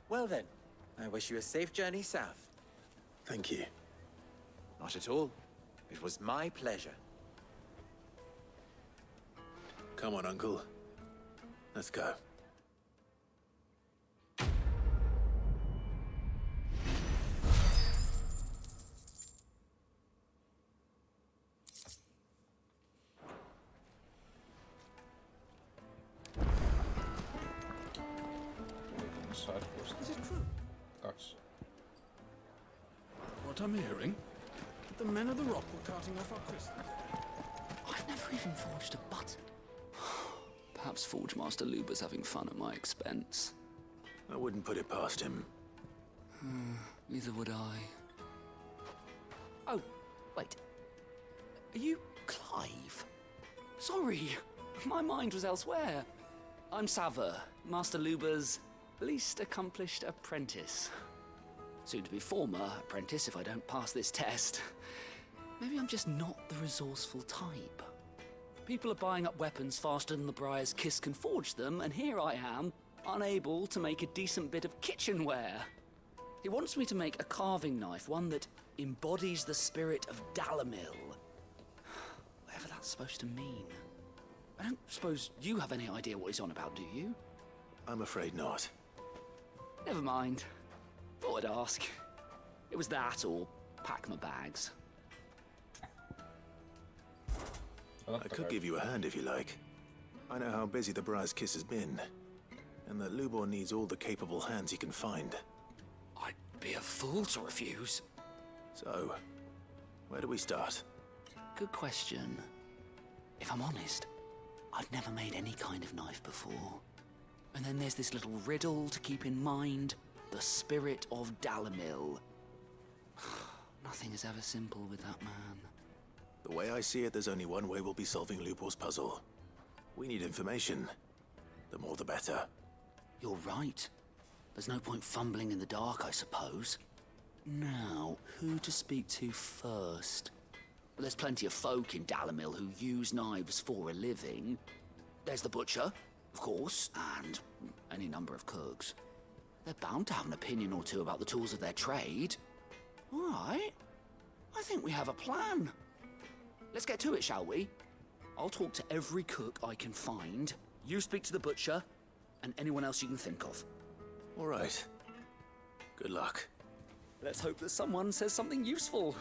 Well then, I wish you a safe journey south. Thank you. Not at all. It was my pleasure. Come on, Uncle. Let's go. Is it true? What I'm hearing? The men of the rock were carting off our crystals. I've never even forged a button. Perhaps Forge Master Luber's having fun at my expense. I wouldn't put it past him. Neither would I. Oh, wait. Are you Clive? Sorry, my mind was elsewhere. I'm Sava, Master Luber's least accomplished apprentice. Soon to be former apprentice if I don't pass this test. Maybe I'm just not the resourceful type. People are buying up weapons faster than the Briar's Kiss can forge them, and here I am, unable to make a decent bit of kitchenware. He wants me to make a carving knife, one that embodies the spirit of Dalamil. Whatever that's supposed to mean. I don't suppose you have any idea what he's on about, do you? I'm afraid not. Never mind. Thought I'd ask. It was that or pack my bags. I could give you a hand if you like. I know how busy the Briar's Kiss has been, and that Lubor needs all the capable hands he can find. I'd be a fool to refuse. So, where do we start? Good question. If I'm honest, I've never made any kind of knife before. And then there's this little riddle to keep in mind. The spirit of Dalamil. Nothing is ever simple with that man. The way I see it, there's only one way we'll be solving Lubor's puzzle. We need information. The more the better. You're right. There's no point fumbling in the dark, I suppose. Now, who to speak to first? Well, there's plenty of folk in Dalamil who use knives for a living. There's the butcher, of course, and any number of cooks. They're bound to have an opinion or two about the tools of their trade. All right. I think we have a plan. Let's get to it, shall we? I'll talk to every cook I can find. You speak to the butcher, and anyone else you can think of. All right. Good luck. Let's hope that someone says something useful.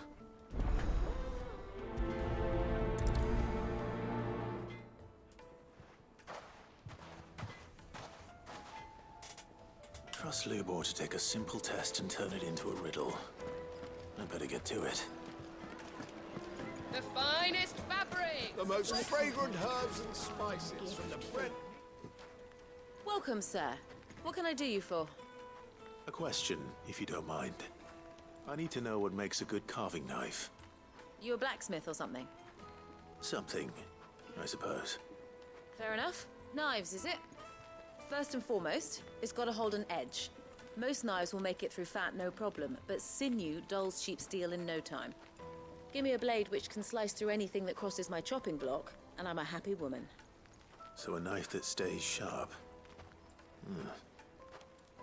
Trust Lubor to take a simple test and turn it into a riddle. I better get to it. The finest fabric! The most fragrant herbs and spices from the bread. Welcome, sir. What can I do you for? A question, if you don't mind. I need to know what makes a good carving knife. You a blacksmith or something? Something, I suppose. Fair enough. Knives, is it? First and foremost, it's got to hold an edge. Most knives will make it through fat, no problem, but sinew dulls cheap steel in no time. Give me a blade which can slice through anything that crosses my chopping block, and I'm a happy woman. So a knife that stays sharp.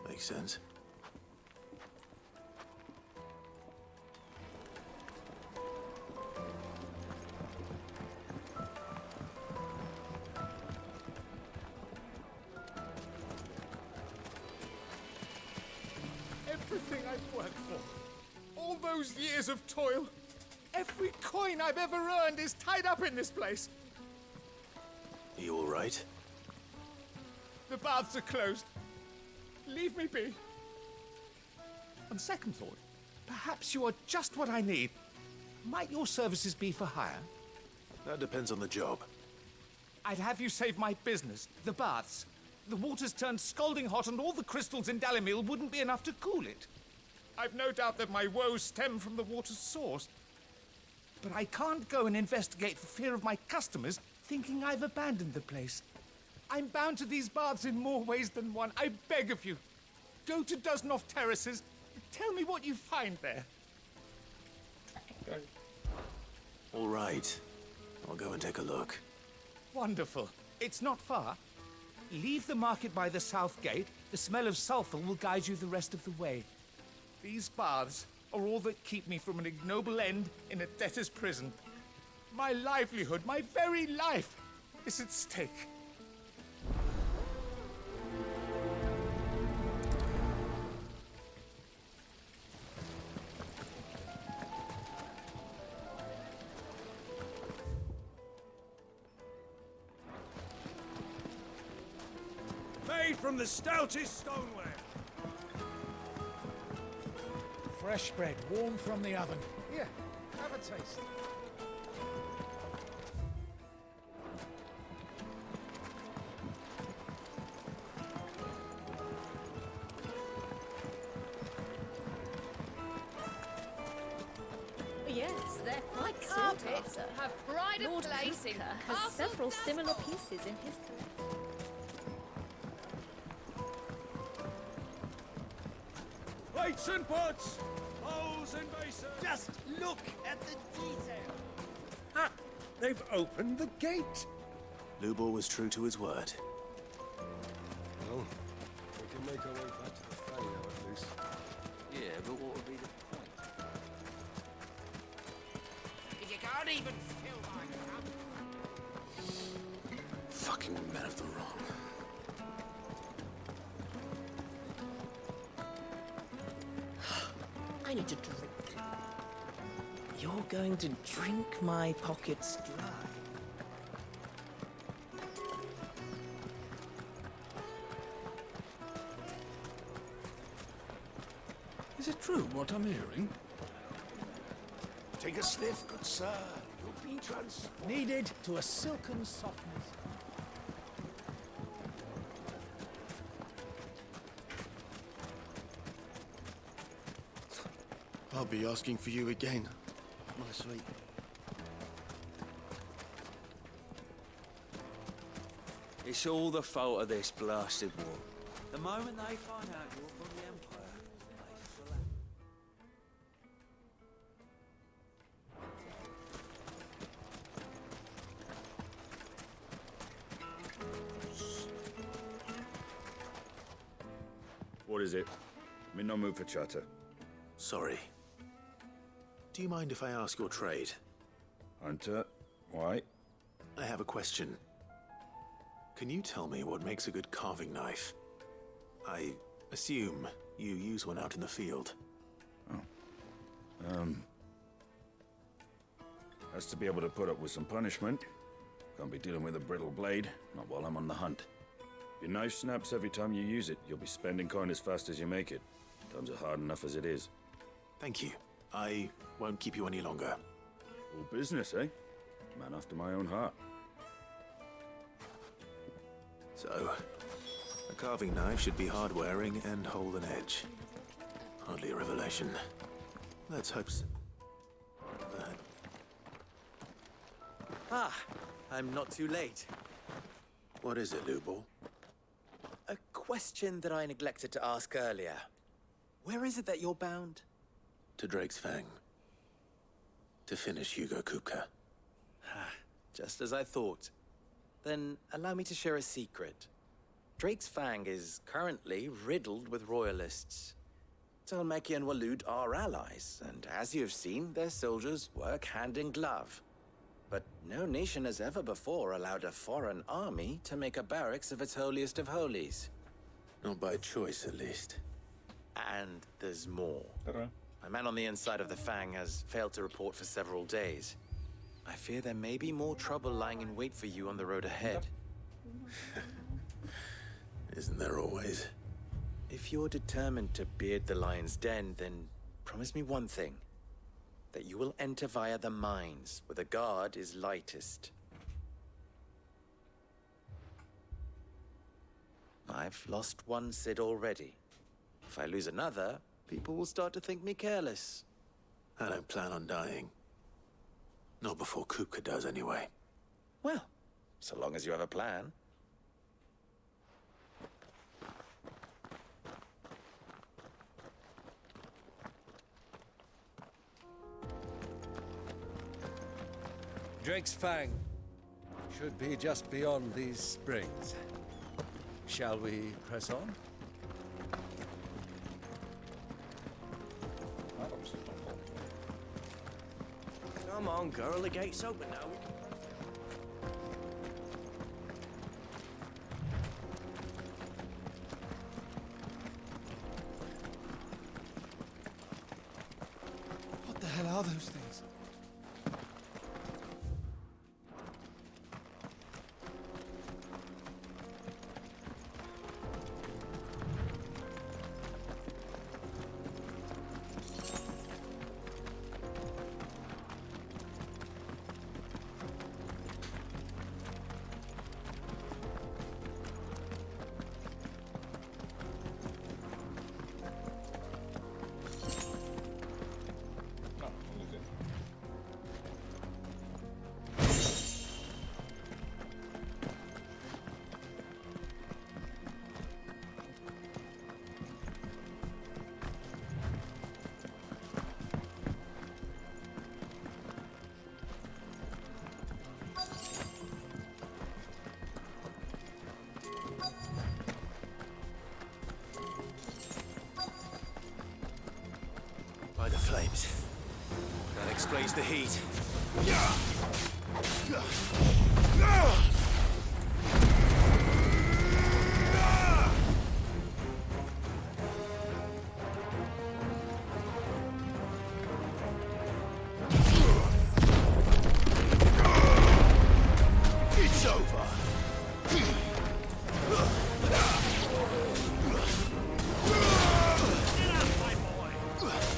Makes sense. Everything I've worked for, all those years of toil, every coin I've ever earned is tied up in this place. Are you all right? The baths are closed. Leave me be. On second thought, perhaps you are just what I need. Might your services be for hire? That depends on the job. I'd have you save my business, the baths. The water's turned scalding hot and all the crystals in Dalamil wouldn't be enough to cool it. I've no doubt that my woes stem from the water's source. but I can't go and investigate for fear of my customers thinking I've abandoned the place. I'm bound to these baths in more ways than one. I beg of you. Go to Doznoff Terraces. Tell me what you find there. All right. I'll go and take a look. Wonderful. It's not far. Leave the market by the south gate. The smell of sulfur will guide you the rest of the way. These baths are all that keep me from an ignoble end in a debtor's prison. My livelihood, my very life, is at stake. Made from the stoutest stoneware. Fresh bread, warm from the oven. Here, have a taste. Yes, they're quite My sought carpets after. have pride of Lord place in Cooper has Castle several Dust. similar pieces in his collection. Plates and pots, bowls and basins. Just look at the detail. Ha! They've opened the gate. Lubor was true to his word. Well, we can make our way back to the Fay now, at least. Yeah, but what would be the point? If you can't even fill my cup. Fucking men of the wrong. I need to drink. You're going to drink my pockets dry. Is it true what I'm hearing? Take a sniff, good sir. You'll be transformed. Kneaded to a silken softness. I'll be asking for you again, my sweet. It's all the fault of this blasted war. The moment they find out you're from the Empire, they flap. What is it? I'm in no mood for chatter. Sorry. Do you mind if I ask your trade? Hunter, why? I have a question. Can you tell me what makes a good carving knife? I assume you use one out in the field. Has to be able to put up with some punishment. Can't be dealing with a brittle blade, not while I'm on the hunt. If your knife snaps every time you use it, you'll be spending coin as fast as you make it. Times are hard enough as it is. Thank you. I won't keep you any longer. All business, eh? Man after my own heart. So, a carving knife should be hard-wearing and hold an edge. Hardly a revelation. Let's hope so. Ah, I'm not too late. What is it, Lubor? A question that I neglected to ask earlier. Where is it that you're bound? To Drake's Fang. To finish Hugo Kupka. Just as I thought. Then allow me to share a secret. Drake's Fang is currently riddled with royalists. Talmeki and Waloed are allies, and as you have seen, their soldiers work hand in glove. But no nation has ever before allowed a foreign army to make a barracks of its holiest of holies. Not by choice, at least. And there's more. My man on the inside of the Fang has failed to report for several days. I fear there may be more trouble lying in wait for you on the road ahead. Isn't there always? If you're determined to beard the lion's den, then promise me one thing. That you will enter via the mines, where the guard is lightest. I've lost one Cid already. If I lose another, people will start to think me careless. I don't plan on dying. Not before Kupka does, anyway. Well, so long as you have a plan. Drake's Fang should be just beyond these springs. Shall we press on? Come on, girl, the gate's open now. What the hell are those things? By the flames. That explains the heat. It's over.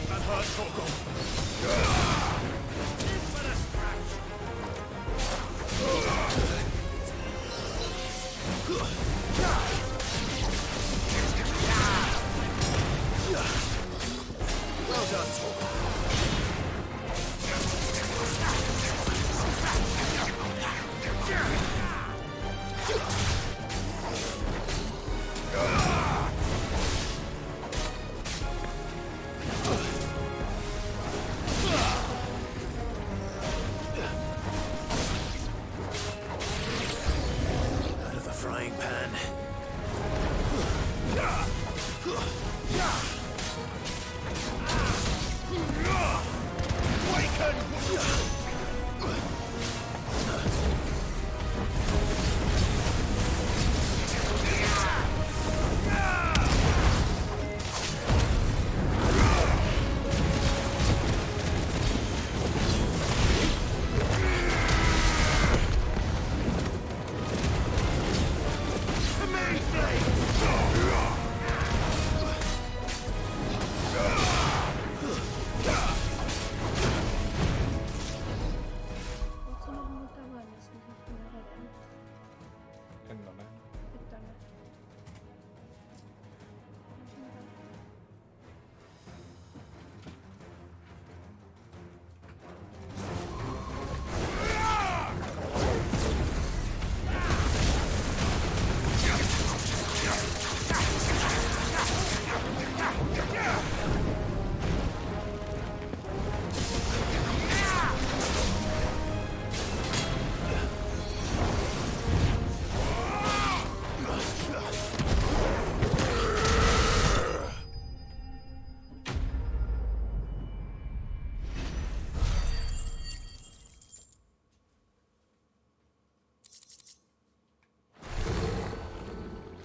That hurt, Torgal. Well done, out of the frying pan. En ole nähnyt.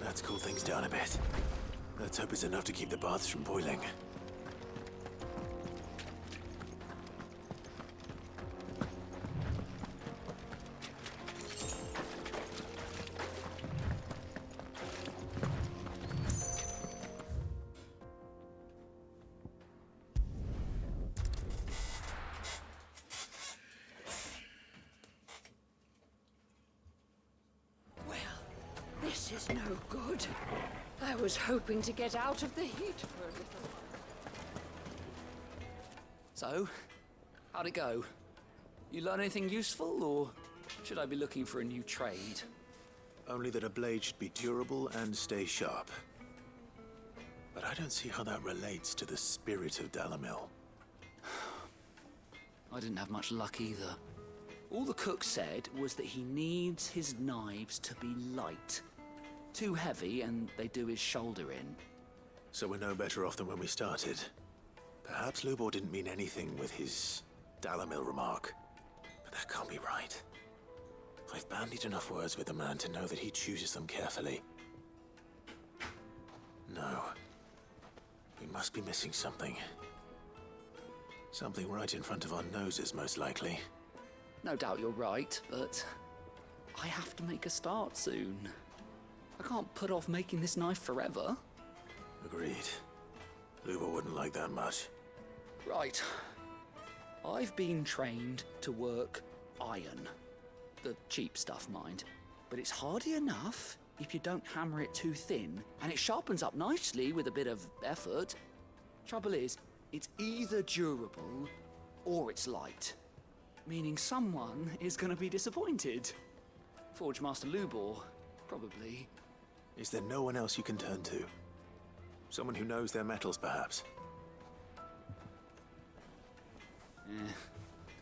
Let's cool things down a bit. Let's hope it's enough to keep the baths from boiling. This is no good. I was hoping to get out of the heat for a little while. So, how'd it go? You learn anything useful, or should I be looking for a new trade? Only that a blade should be durable and stay sharp. But I don't see how that relates to the spirit of Dalamil. I didn't have much luck either. All the cook said was that he needs his knives to be light. Too heavy and they do his shoulder in. So we're no better off than when we started. Perhaps Lubor didn't mean anything with his Dalamil remark. But that can't be right. I've bandied enough words with the man to know that he chooses them carefully. No. We must be missing something. Something right in front of our noses, most likely. No doubt you're right, but I have to make a start soon. I can't put off making this knife forever. Agreed. Lubor wouldn't like that much. Right. I've been trained to work iron. The cheap stuff, mind. But it's hardy enough if you don't hammer it too thin, and it sharpens up nicely with a bit of effort. Trouble is, it's either durable or it's light. Meaning someone is going to be disappointed. Forge Master Lubor, probably. Is there no one else you can turn to? Someone who knows their metals, perhaps?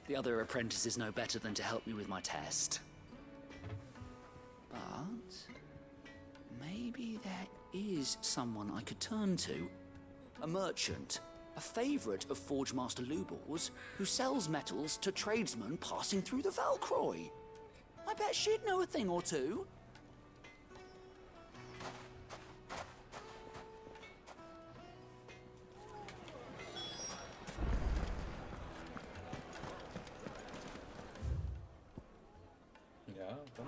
The other apprentice is no better than to help me with my test. But maybe there is someone I could turn to. A merchant, a favourite of Forge Master Lubor's, who sells metals to tradesmen passing through the Valcroy. I bet she'd know a thing or two. Ja, dann.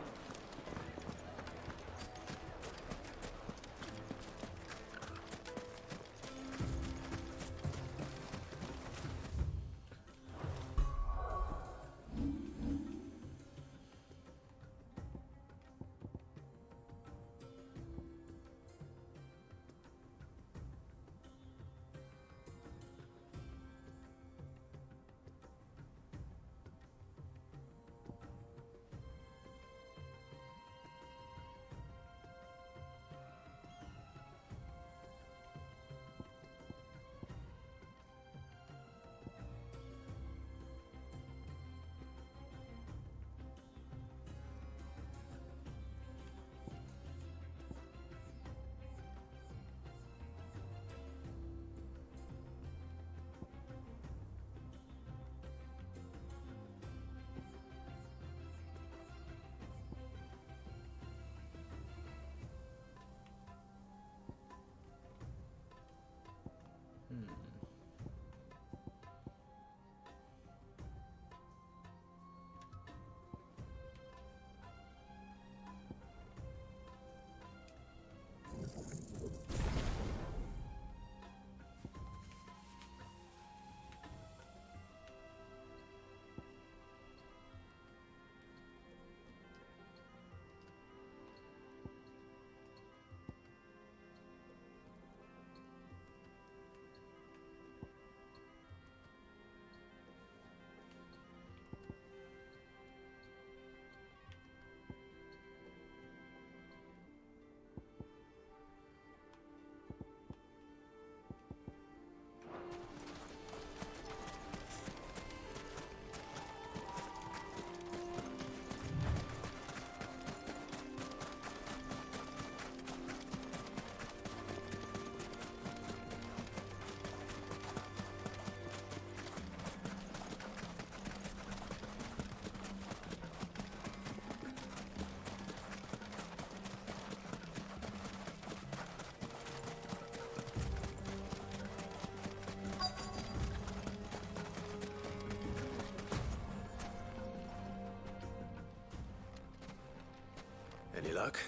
Any luck?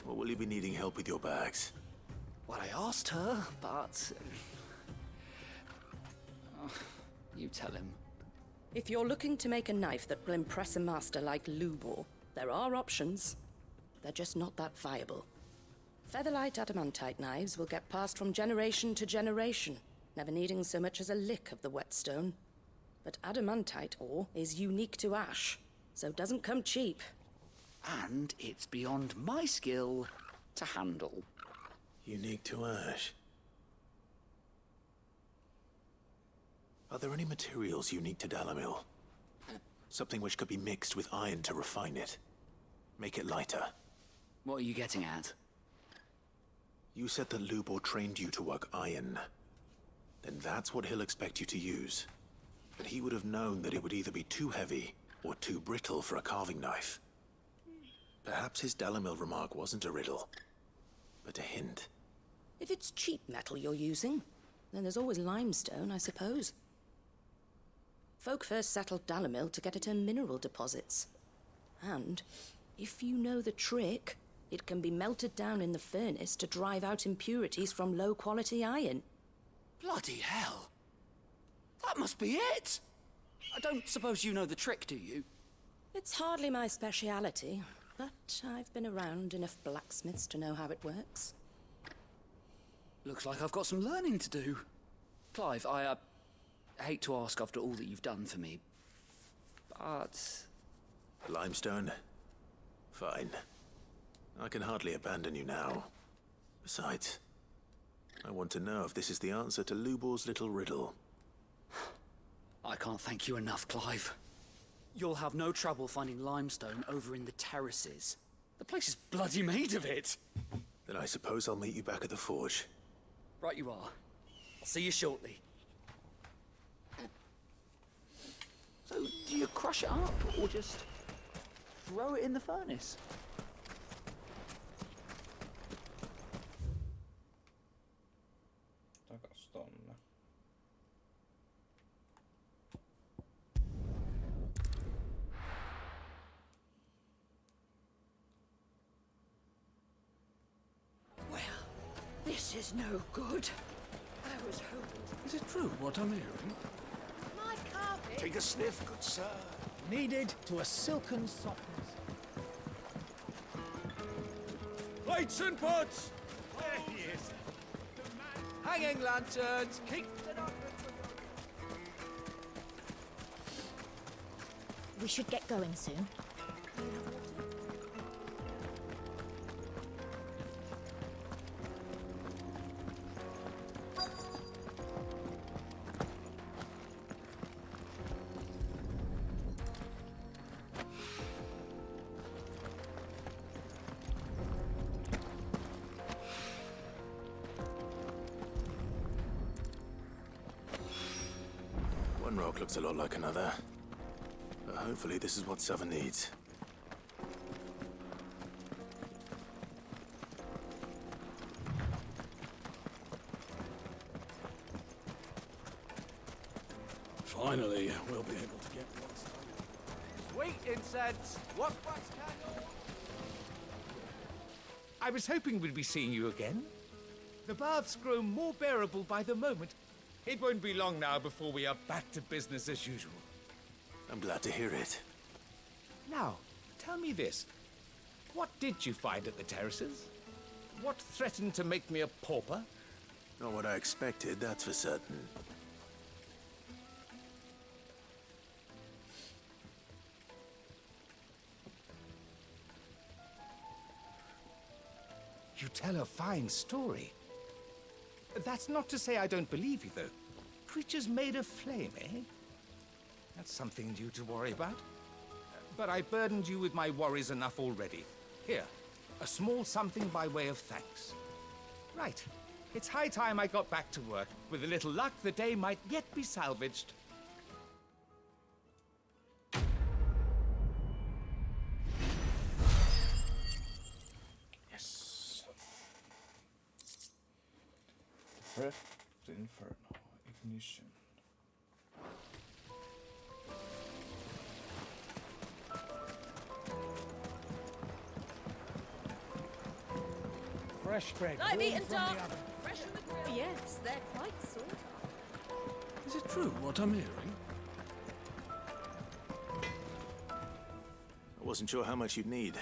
Or will you be needing help with your bags? Well, I asked her, but... you tell him. If you're looking to make a knife that will impress a master like Lubor, there are options. They're just not that viable. Featherlight adamantite knives will get passed from generation to generation, never needing so much as a lick of the whetstone. but adamantite ore is unique to ash, so doesn't come cheap. And it's beyond my skill to handle. Unique to ash. Are there any materials unique to Dalamil? Something which could be mixed with iron to refine it. Make it lighter. What are you getting at? You said that Lubor trained you to work iron. Then that's what he'll expect you to use. But he would have known that it would either be too heavy or too brittle for a carving knife. Perhaps his Dalamil remark wasn't a riddle, but a hint. If it's cheap metal you're using, then there's always limestone, I suppose. Folk first settled Dalamil to get at her mineral deposits. And, if you know the trick, it can be melted down in the furnace to drive out impurities from low-quality iron. Bloody hell! That must be it! I don't suppose you know the trick, do you? It's hardly my speciality, but I've been around enough blacksmiths to know how it works. Looks like I've got some learning to do. Clive, I hate to ask after all that you've done for me, but... Limestone? Fine. I can hardly abandon you now. Besides, I want to know if this is the answer to Lubor's little riddle. I can't thank you enough, Clive. You'll have no trouble finding limestone over in the terraces. The place is bloody made of it. Then I suppose I'll meet you back at the forge. Right you are. I'll see you shortly. So, do you crush it up, or just throw it in the furnace? Takas tonne. Well, this is no good. I was hoping to... Is it true what I'm hearing? My carpet. Take a sniff, good sir. Kneaded to a silken softness. Lights and pots! There he is. Hanging lanterns, keep it up. We should get going soon. One rock looks a lot like another. But hopefully this is what Sava needs. Finally, we'll be able to get what's done. Sweet incense, wax candle. I was hoping we'd be seeing you again. The baths grow more bearable by the moment. It won't be long now before we are back to business as usual. I'm glad to hear it. Now, tell me this. What did you find at the terraces? What threatened to make me a pauper? Not what I expected, that's for certain. You tell a fine story. That's not to say I don't believe you, though. Creatures made of flame, eh? That's something new to worry about. But I burdened you with my worries enough already. Here, a small something by way of thanks. Right. It's high time I got back to work. With a little luck, the day might yet be salvaged. Yes. Breath of the Inferno. Ignition. Fresh bread. Light meat warm and from dark. the oven. Fresh from the grill. Yes, they're quite sought after. Is it true what I'm hearing? I wasn't sure how much you'd need,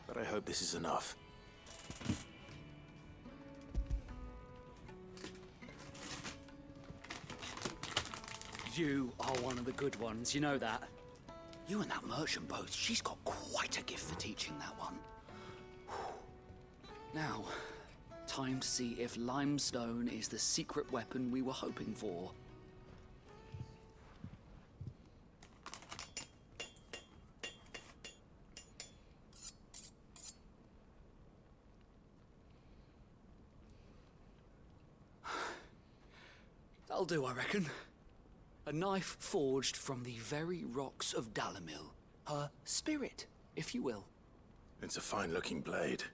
but I hope this is enough. You are one of the good ones, you know that. You and that merchant both, she's got quite a gift for teaching that one. Now, time to see if limestone is the secret weapon we were hoping for. That'll do, I reckon. A knife forged from the very rocks of Dalamil. Her spirit, if you will. It's a fine-looking blade.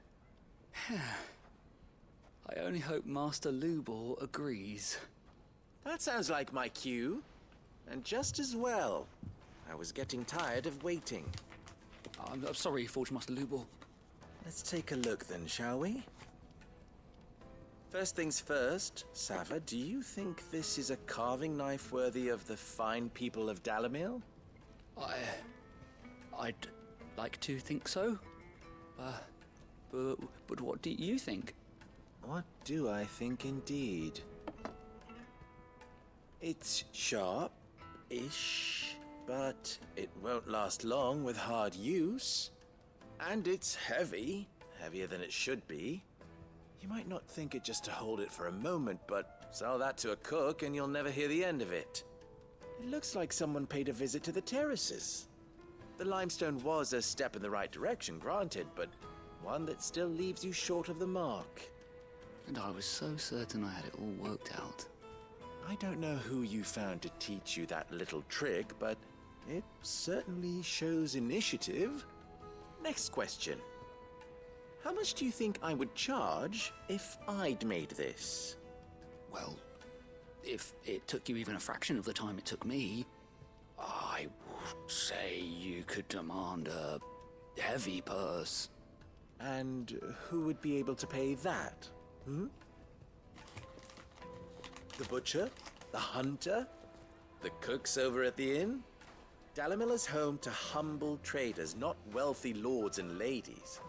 I only hope Master Lubor agrees. That sounds like my cue. And just as well. I was getting tired of waiting. I'm sorry, Forge Master Lubor. Let's take a look then, shall we? First things first, Sava, do you think this is a carving knife worthy of the fine people of Dalamil? I'd like to think so. But what do you think? What do I think indeed? It's sharp-ish, but it won't last long with hard use. And it's heavy, heavier than it should be. You might not think it just to hold it for a moment, but sell that to a cook and you'll never hear the end of it. It looks like someone paid a visit to the terraces. The limestone was a step in the right direction, granted, but one that still leaves you short of the mark. And I was so certain I had it all worked out. I don't know who you found to teach you that little trick, but it certainly shows initiative. Next question. How much do you think I would charge if I'd made this? Well, if it took you even a fraction of the time it took me, I would say you could demand a heavy purse. And who would be able to pay that? The butcher? The hunter? The cooks over at the inn? Dalamil is home to humble traders, not wealthy lords and ladies.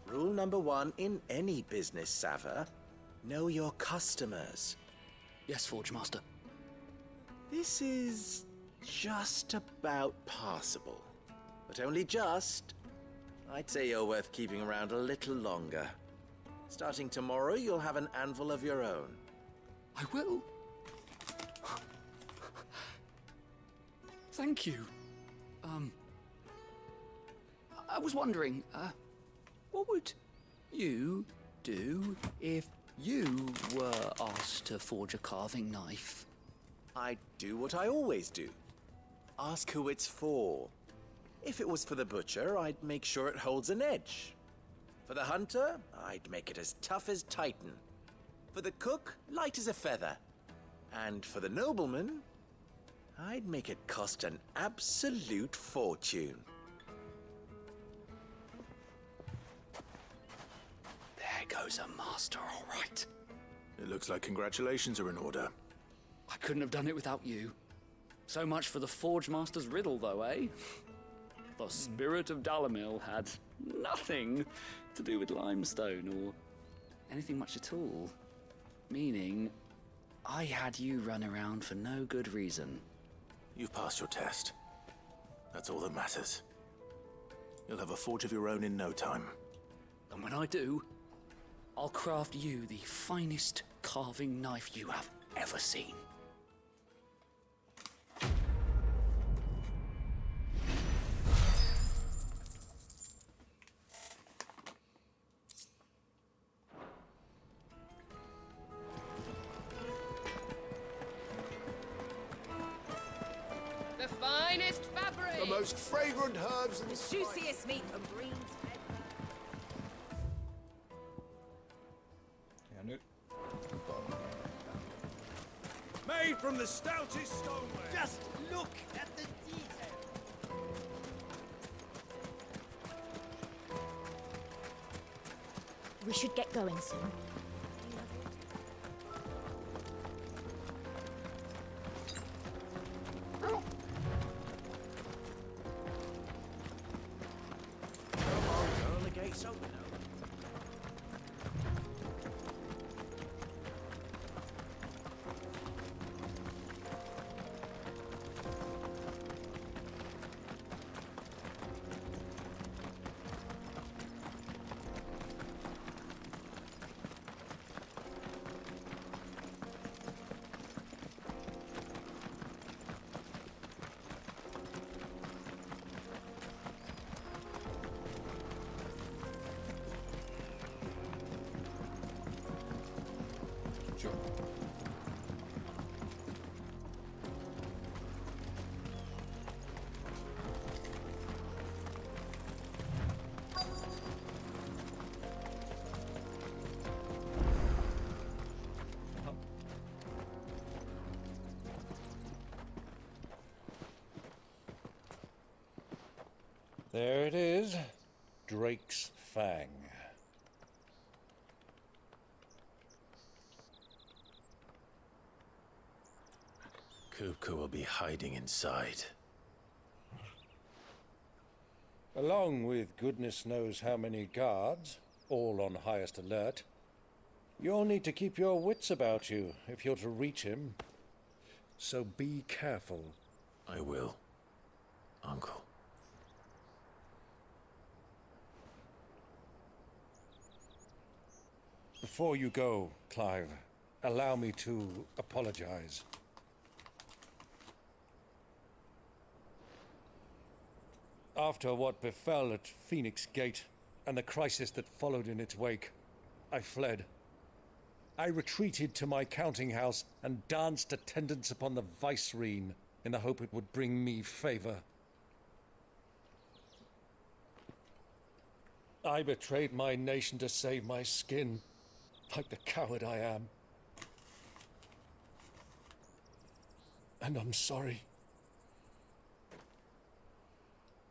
Rule number 1 in any business, Sava. Know your customers. Yes, Forge Master. This is just about passable. But only just. I'd say you're worth keeping around a little longer. Starting tomorrow, you'll have an anvil of your own. I will. Thank you. I was wondering, what would you do if you were asked to forge a carving knife? I'd do what I always do. Ask who it's for. If it was for the butcher, I'd make sure it holds an edge. For the hunter, I'd make it as tough as Titan. For the cook, light as a feather. And for the nobleman, I'd make it cost an absolute fortune. There goes a master, all right. It looks like congratulations are in order. I couldn't have done it without you. So much for the Forge Master's riddle, though, eh? The spirit of Dalamil had nothing to do with limestone or anything much at all. Meaning, I had you run around for no good reason. You've passed your test. That's all that matters. You'll have a forge of your own in no time. And when I do, I'll craft you the finest carving knife you have ever seen. The finest fabric! The most fragrant herbs and the juiciest meat from greens fed. Ja, nu. Made from the stoutest stoneware. Just look at the detail. We should get going soon. Come on, girl, the gate's open now. Sure. There it is. Drake's Fang. Kupka will be hiding inside. Along with goodness knows how many guards, all on highest alert. You'll need to keep your wits about you if you're to reach him. So be careful. I will, Uncle. Before you go, Clive, allow me to apologize. After what befell at Phoenix Gate and the crisis that followed in its wake, I fled. I retreated to my counting house and danced attendance upon the vicereine in the hope it would bring me favor. I betrayed my nation to save my skin, like the coward I am. And I'm sorry.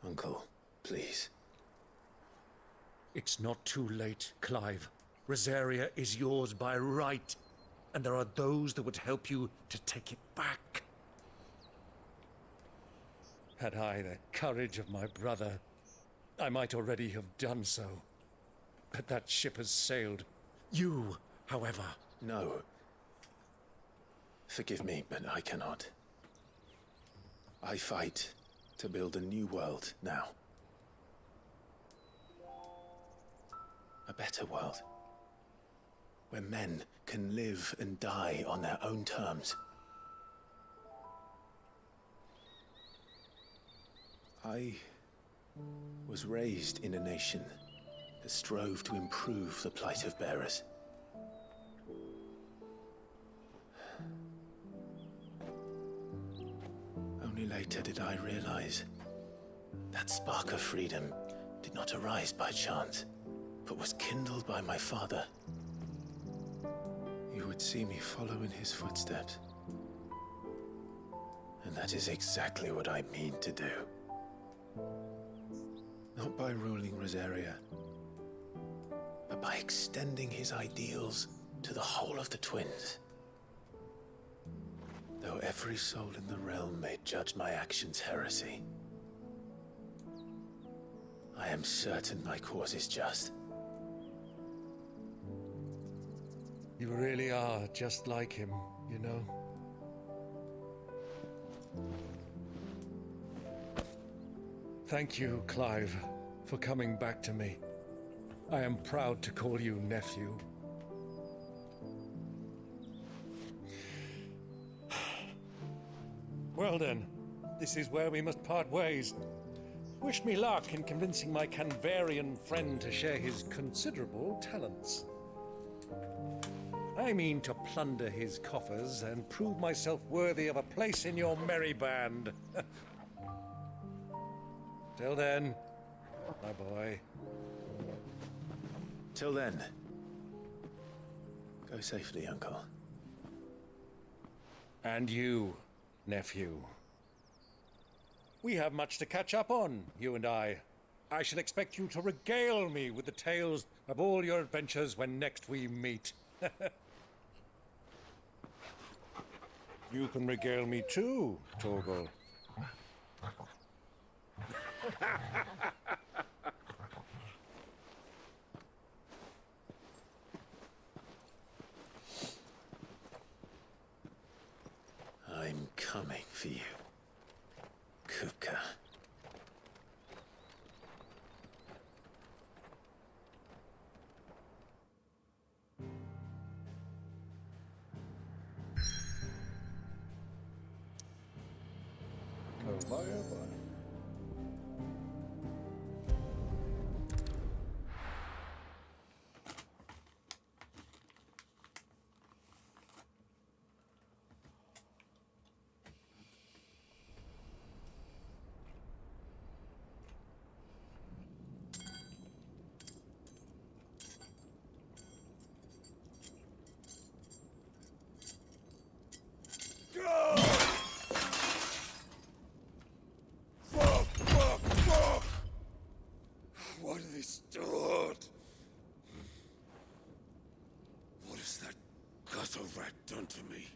Uncle, please. It's not too late, Clive. Rosaria is yours by right, and there are those that would help you to take it back. Had I the courage of my brother, I might already have done so. But that ship has sailed. You, however... No. Forgive me, but I cannot. I fight to build a new world now. A better world. Where men can live and die on their own terms. I was raised in a nation that strove to improve the plight of bearers. Only later did I realize that spark of freedom did not arise by chance, but was kindled by my father. You would see me follow in his footsteps. And that is exactly what I mean to do. Not by ruling Rosaria, but by extending his ideals to the whole of the twins. Though every soul in the realm may judge my actions heresy, I am certain my cause is just. You really are just like him, you know? Thank you, Clive, for coming back to me. I am proud to call you nephew. Well then, this is where we must part ways. Wish me luck in convincing my Canvarian friend to share his considerable talents. I mean to plunder his coffers and prove myself worthy of a place in your merry band. Till then, my boy. Till then, go safely, Uncle. And you, nephew. We have much to catch up on, you and I. I shall expect you to regale me with the tales of all your adventures when next we meet. You can regale me too, Torgal. I'm coming for you, Kupka. Oh, bye. done to me.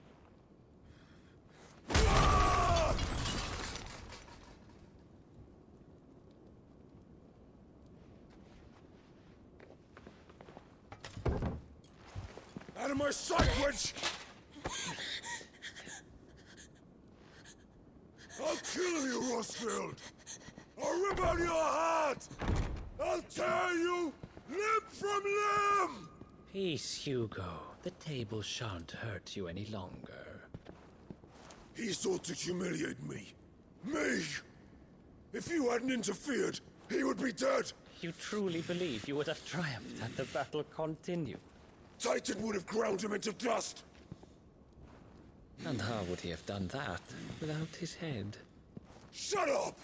Out of my sight, witch! I'll kill you, Rosfield! I'll rip out your heart! I'll tear you limb from limb! Peace, Hugo. The table shan't hurt you any longer. He sought to humiliate me. Me! If you hadn't interfered, he would be dead! You truly believe you would have triumphed had the battle continued? Titan would have ground him into dust! And how would he have done that without his head? Shut up!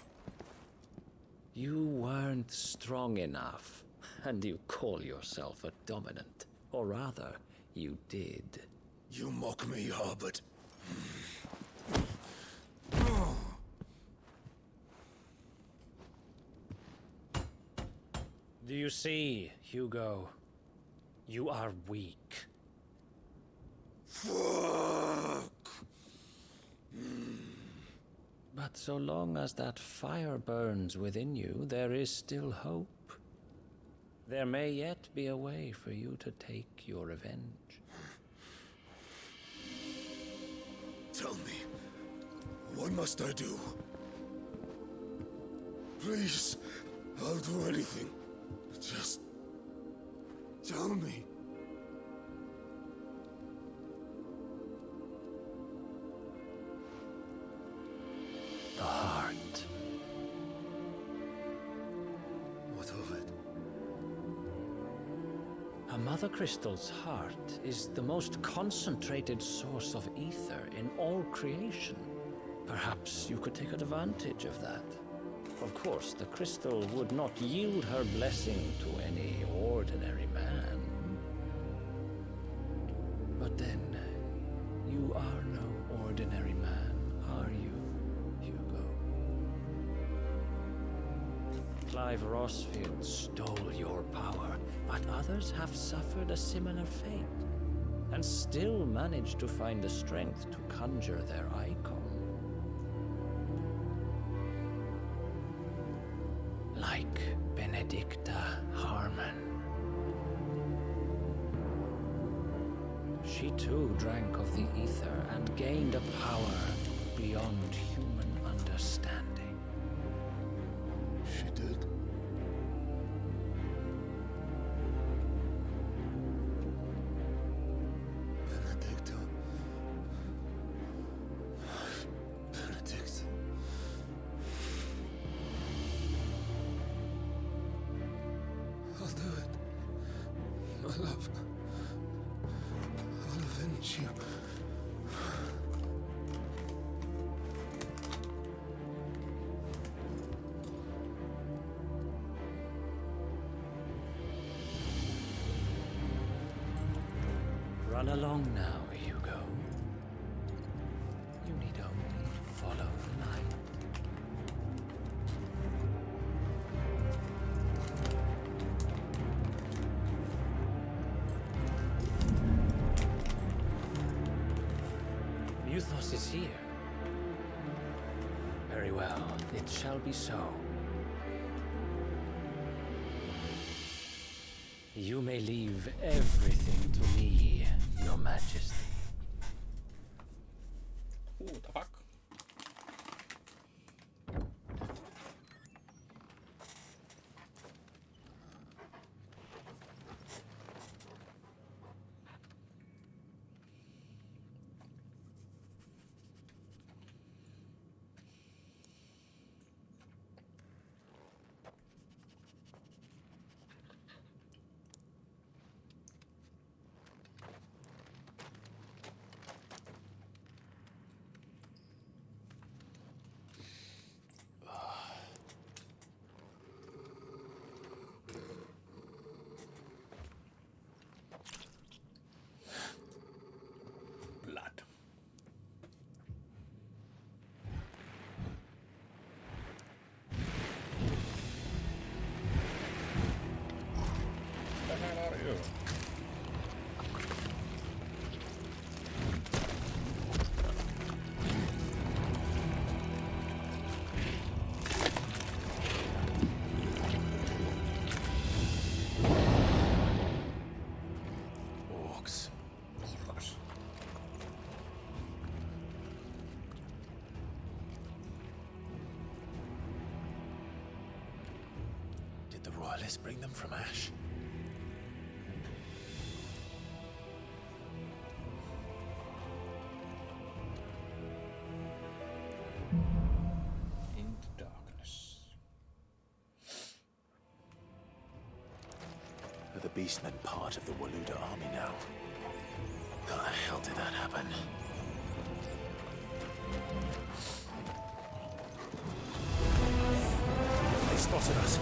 You weren't strong enough, and you call yourself a dominant. Or rather, you did. You mock me, Harbert. Do you see, Hugo? You are weak. Fuck! But so long as that fire burns within you, there is still hope. There may yet be a way for you to take your revenge. Tell me, what must I do? Please, I'll do anything. Just tell me. The heart. What of it? A Mother Crystal's heart is the most concentrated source of ether in all creation. Perhaps you could take advantage of that. Of course, the crystal would not yield her blessing to any ordinary man. But then, you are no ordinary man, are you, Hugo? Clive Rosfield stole your power, but others have suffered a similar fate, and still managed to find the strength to conjure their icon. Like Benedicta Harmon. She too drank of the ether and gained a power beyond human understanding. She did. Benedicta. Benedict. I'll do it. My love. I'll avenge you. Run along now, Hugo. You need only follow the light. Muthos is here. Very well, it shall be so. You may leave everything to me, Your Majesty. Tack. let's bring them from ash. Into darkness. Are the beastmen part of the Waluda army now? How the hell did that happen? They spotted us.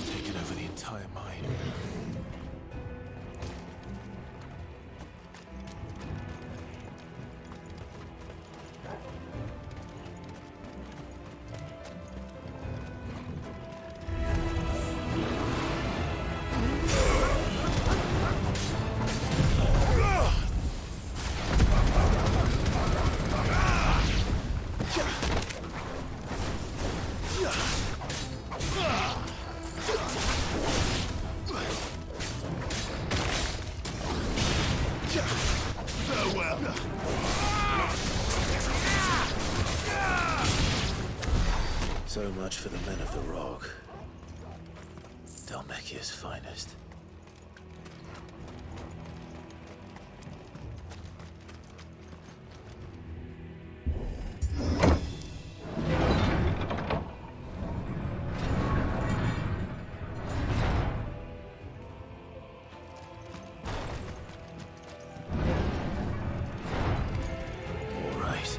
Taken over the entire mine. So much for the men of the Rock. Dalmekia's finest. All right.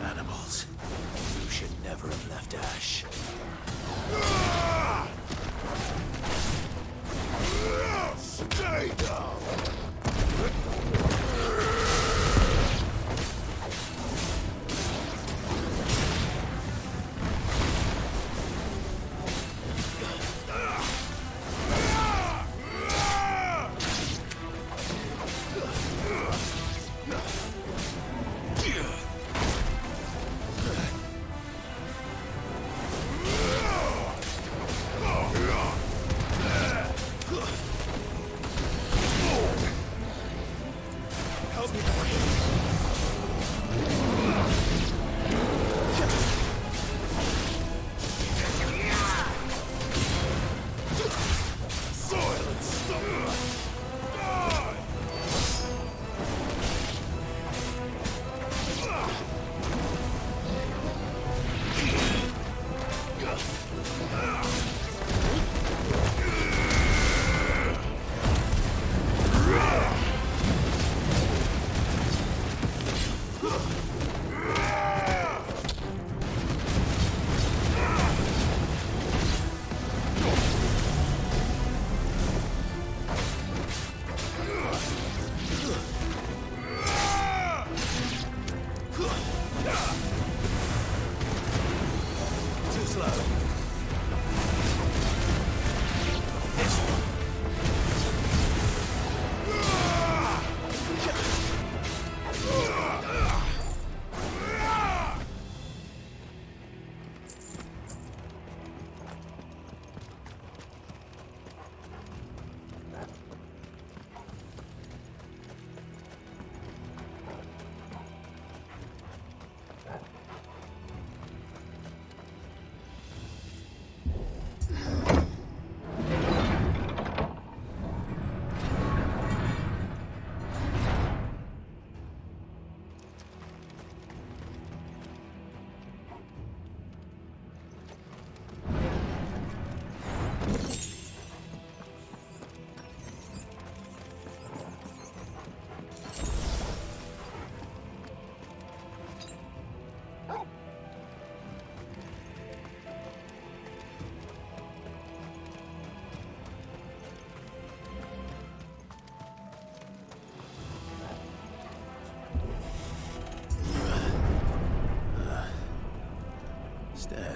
Animals. You should never have left Ash. Stay down!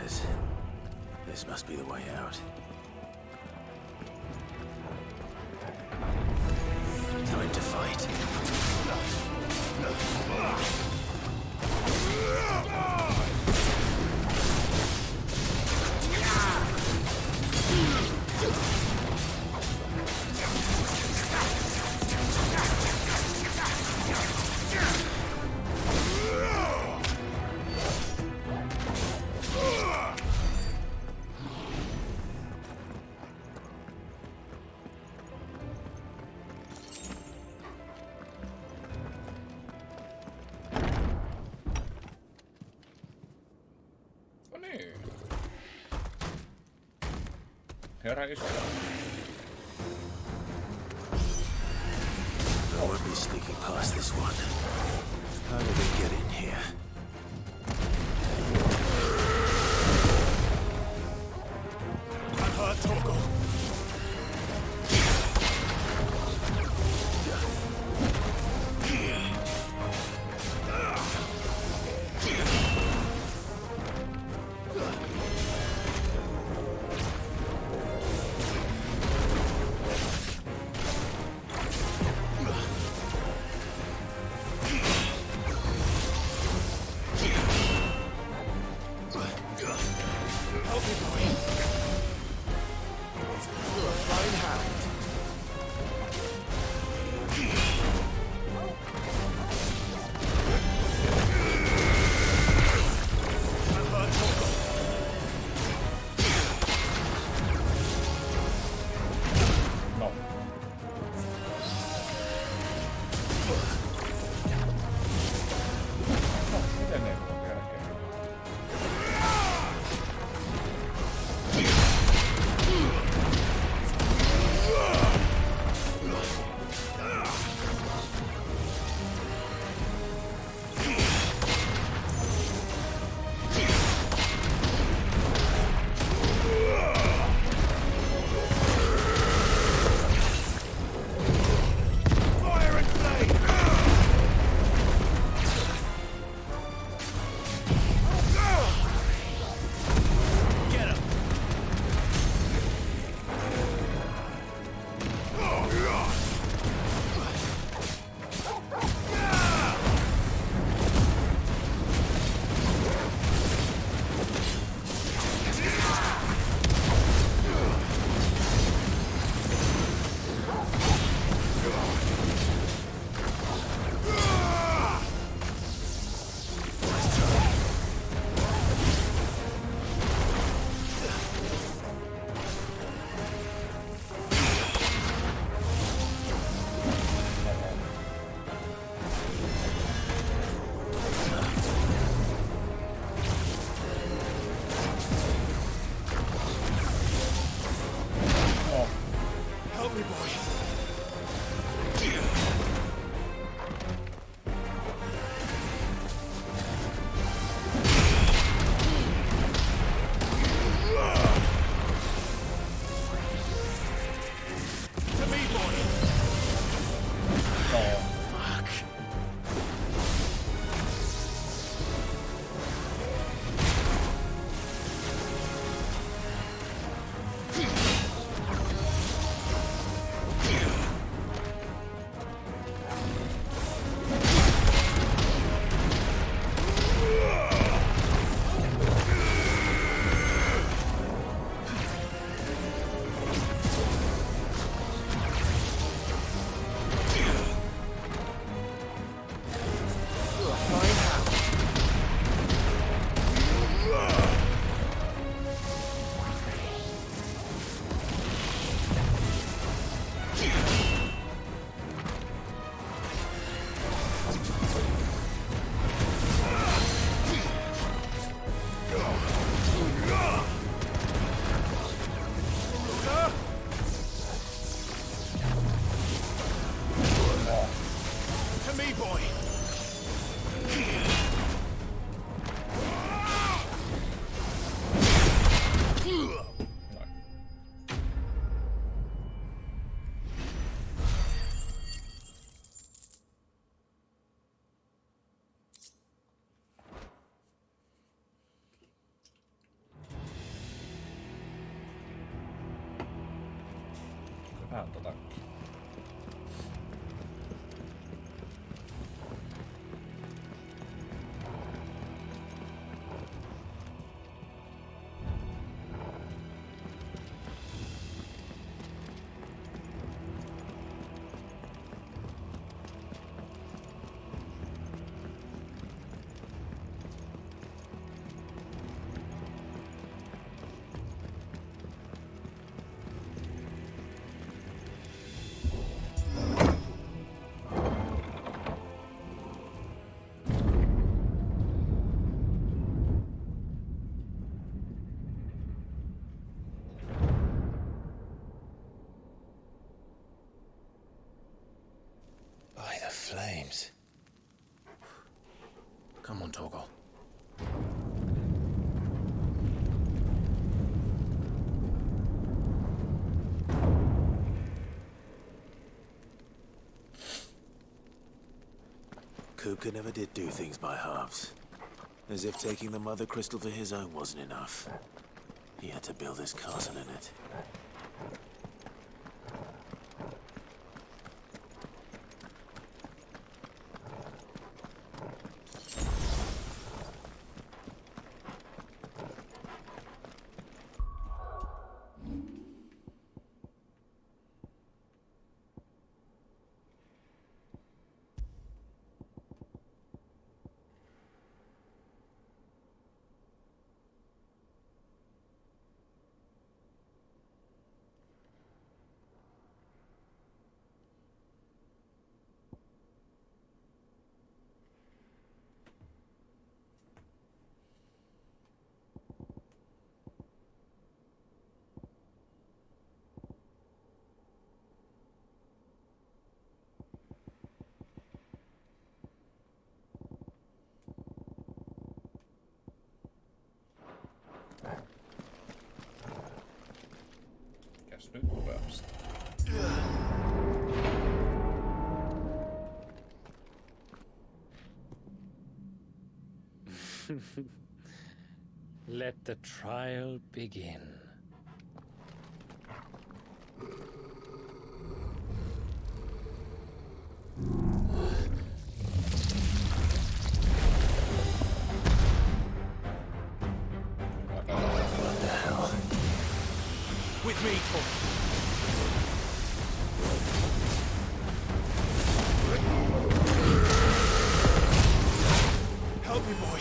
stairs. This must be the way out. Time to fight. No niin. Herra iso. I won't be sneaking past this one. How did they get in here? I've heard Torgal. Help me, boy. You're a fine hound. I've heard Torgal. No. Miten ei voi vielä kerran? Fire and flame! Get him! Help me, boy. To me, boy. Fuck. You're a fine hound. To me, boy. Tack. By the flames. Come on, Torgal. Kupka never did do things by halves. As if taking the Mother Crystal for his own wasn't enough. He had to build his castle in it. Guess who first? Let the trial begin. What the hell? With me, Torgal. Help me, boy.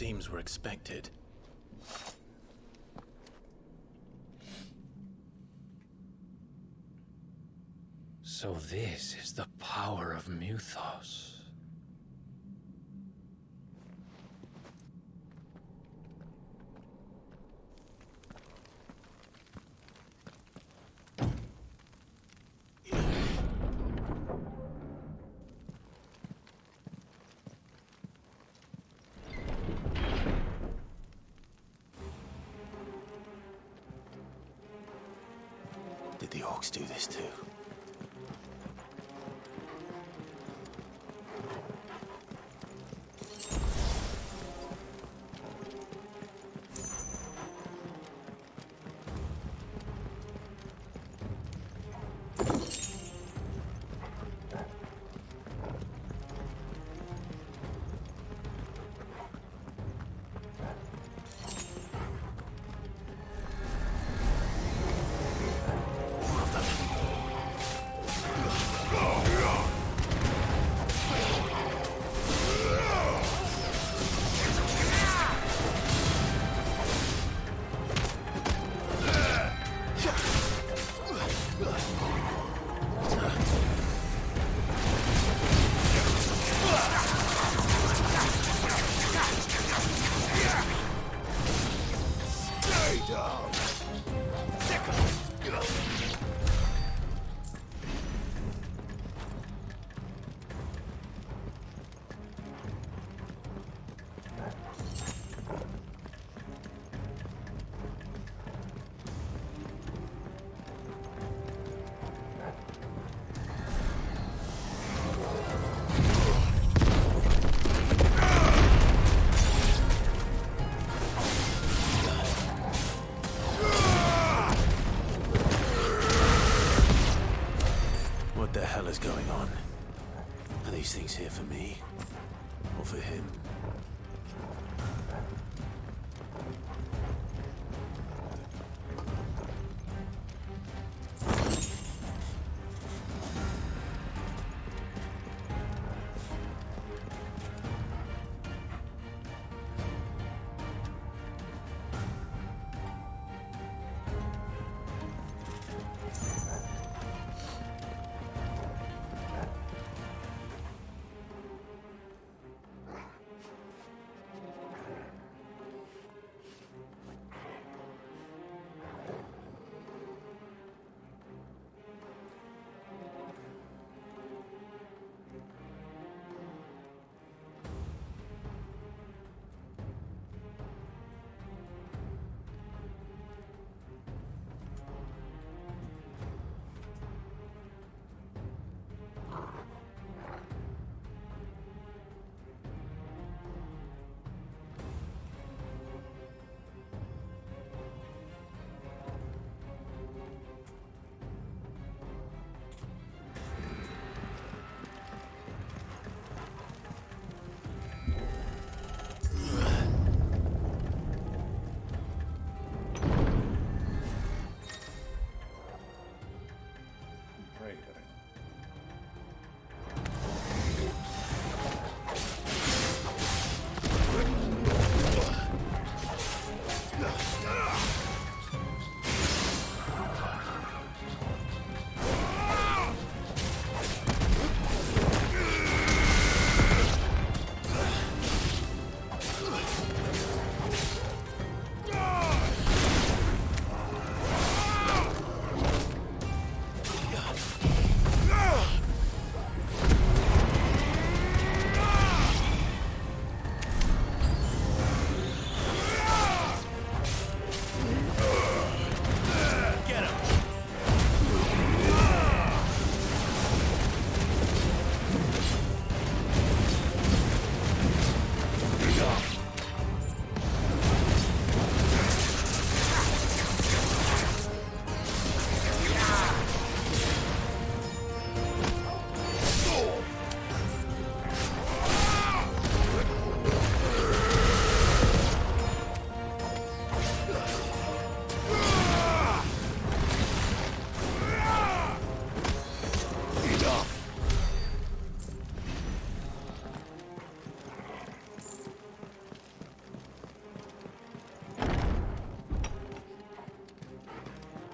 seems were expected. So this is the power of Muthos. Did the orcs do this too? What the hell is going on? Are these things here for me? Or for him?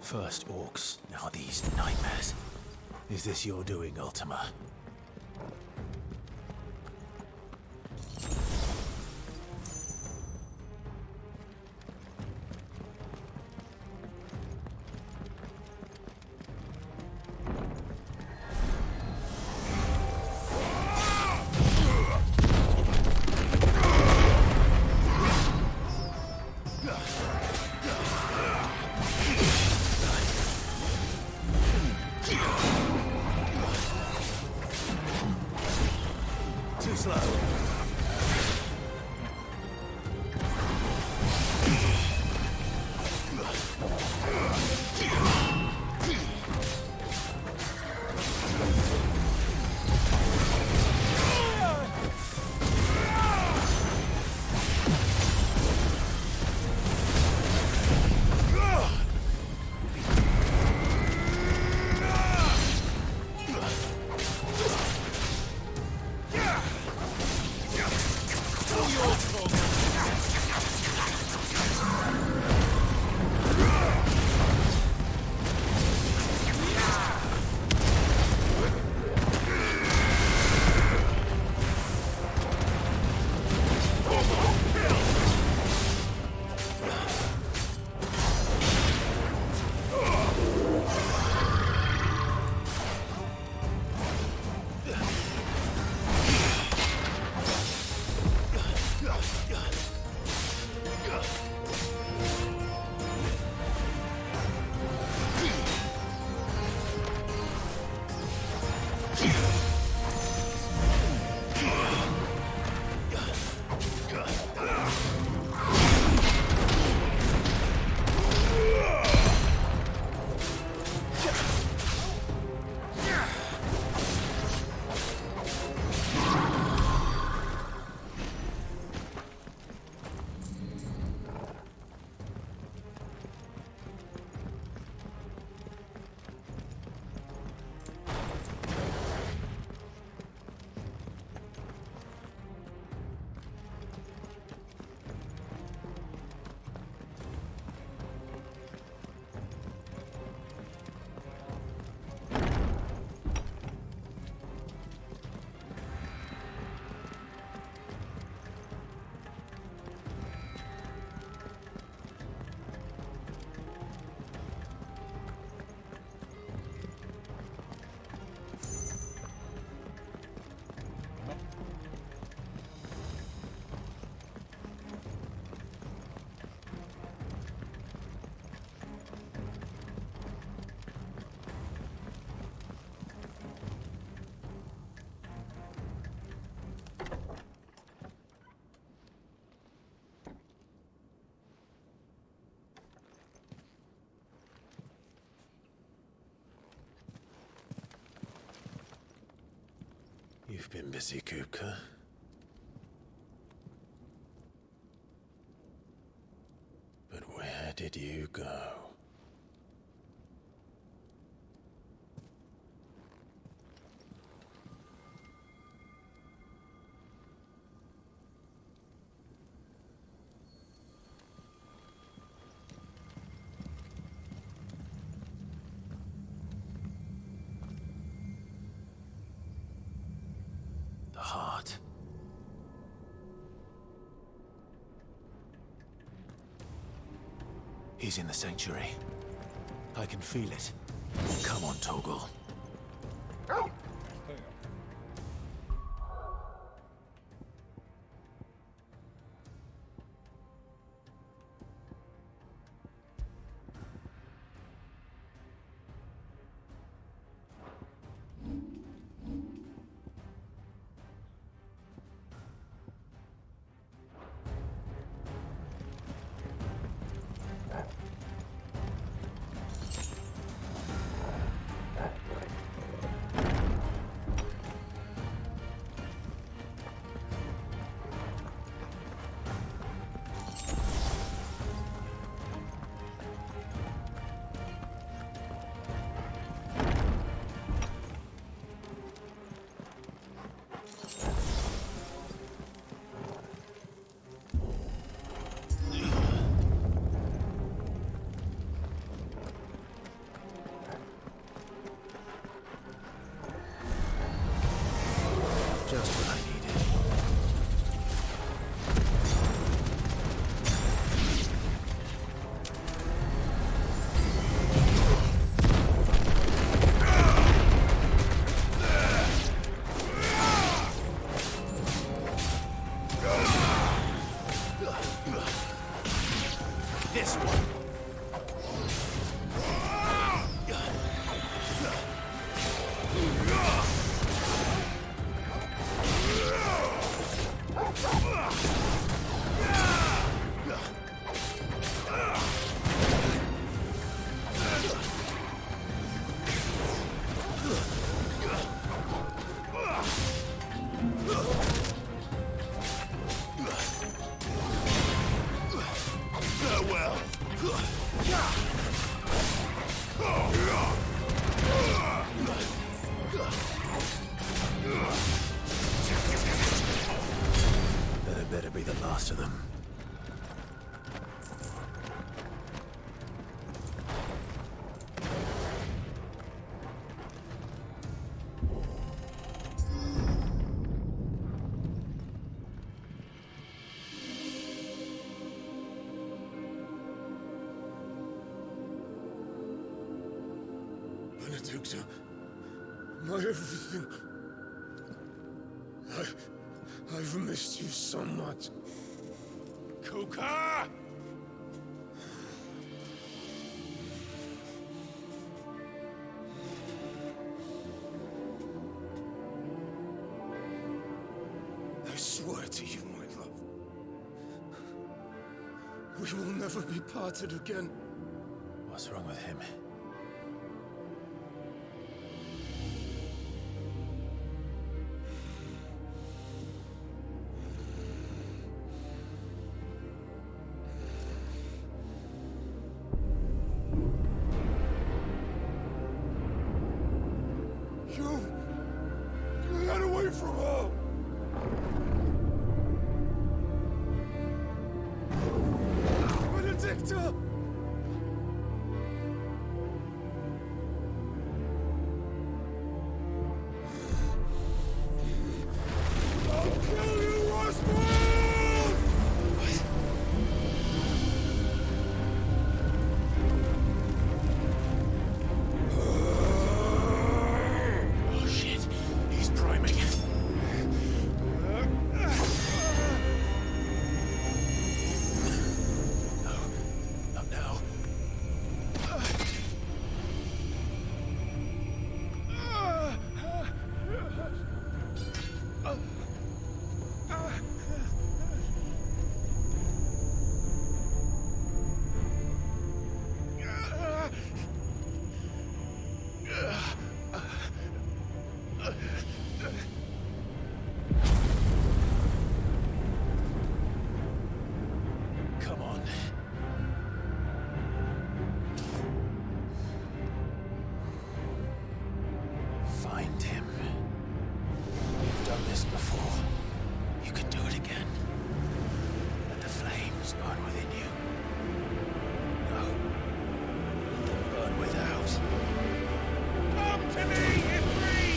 First orcs, now these nightmares. Is this your doing, Ultima? Too slow. You've been busy, Kupka. But where did you go? The heart. He's in the sanctuary. I can feel it. Come on, Toggle. Just what I needed. This one. Farewell. That better be the last of them. Benedicta, my everything. I've missed you so much. Kuka! I swear to you, my love, we will never be parted again. What's wrong with him? You got away from her! Benedicta! I'll kill you, Rosfield! Oh shit, he's priming. Not now. Come on. Find him. You've done this before. You can do it again. Let the flames burn within you. No. Let them burn without. Come to me, Ifrit!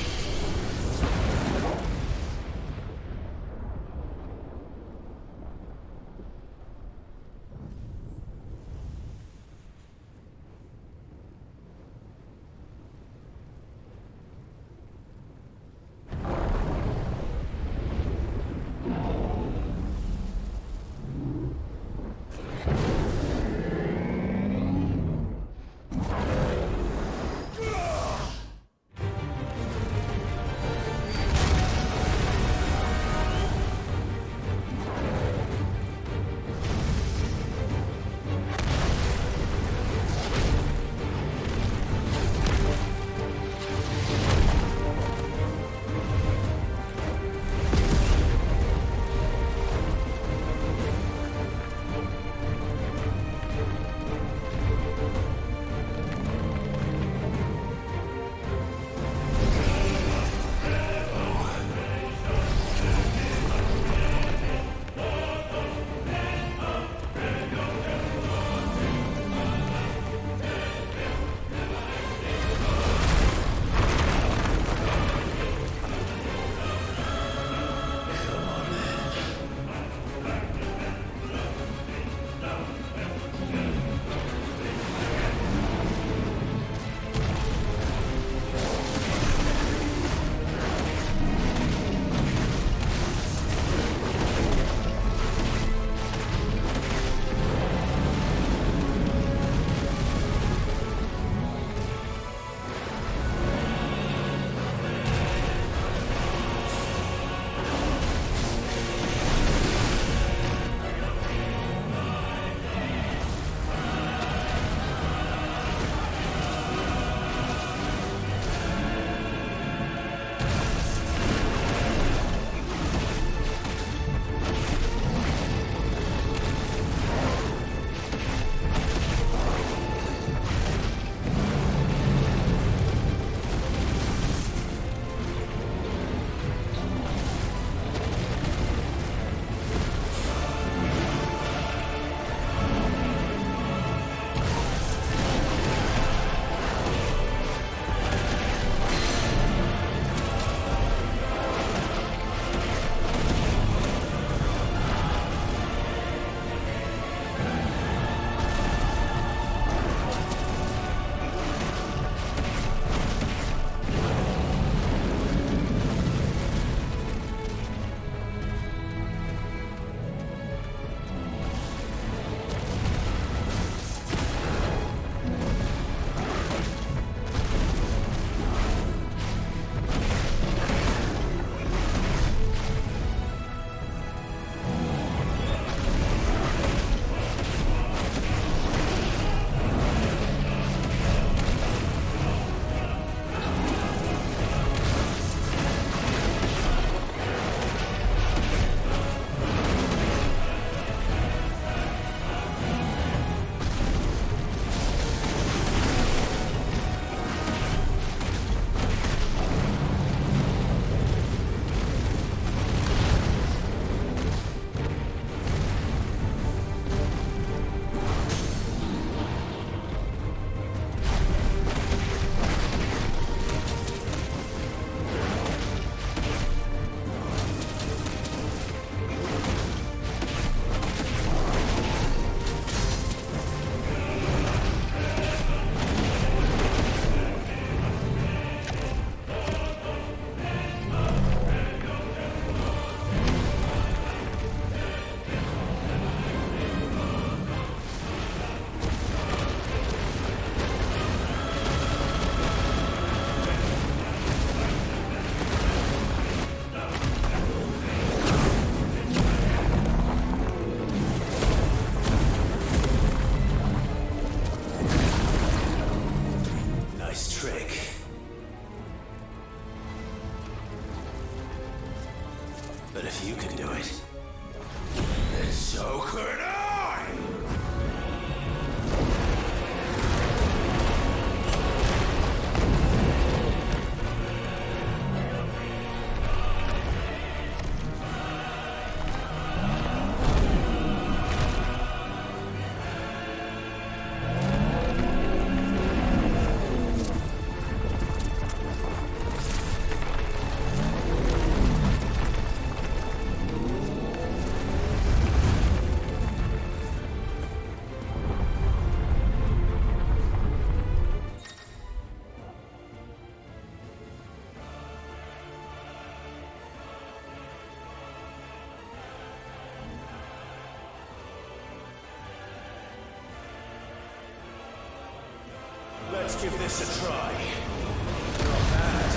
But if you can do it, then so could I! Let's give this a try. Not bad.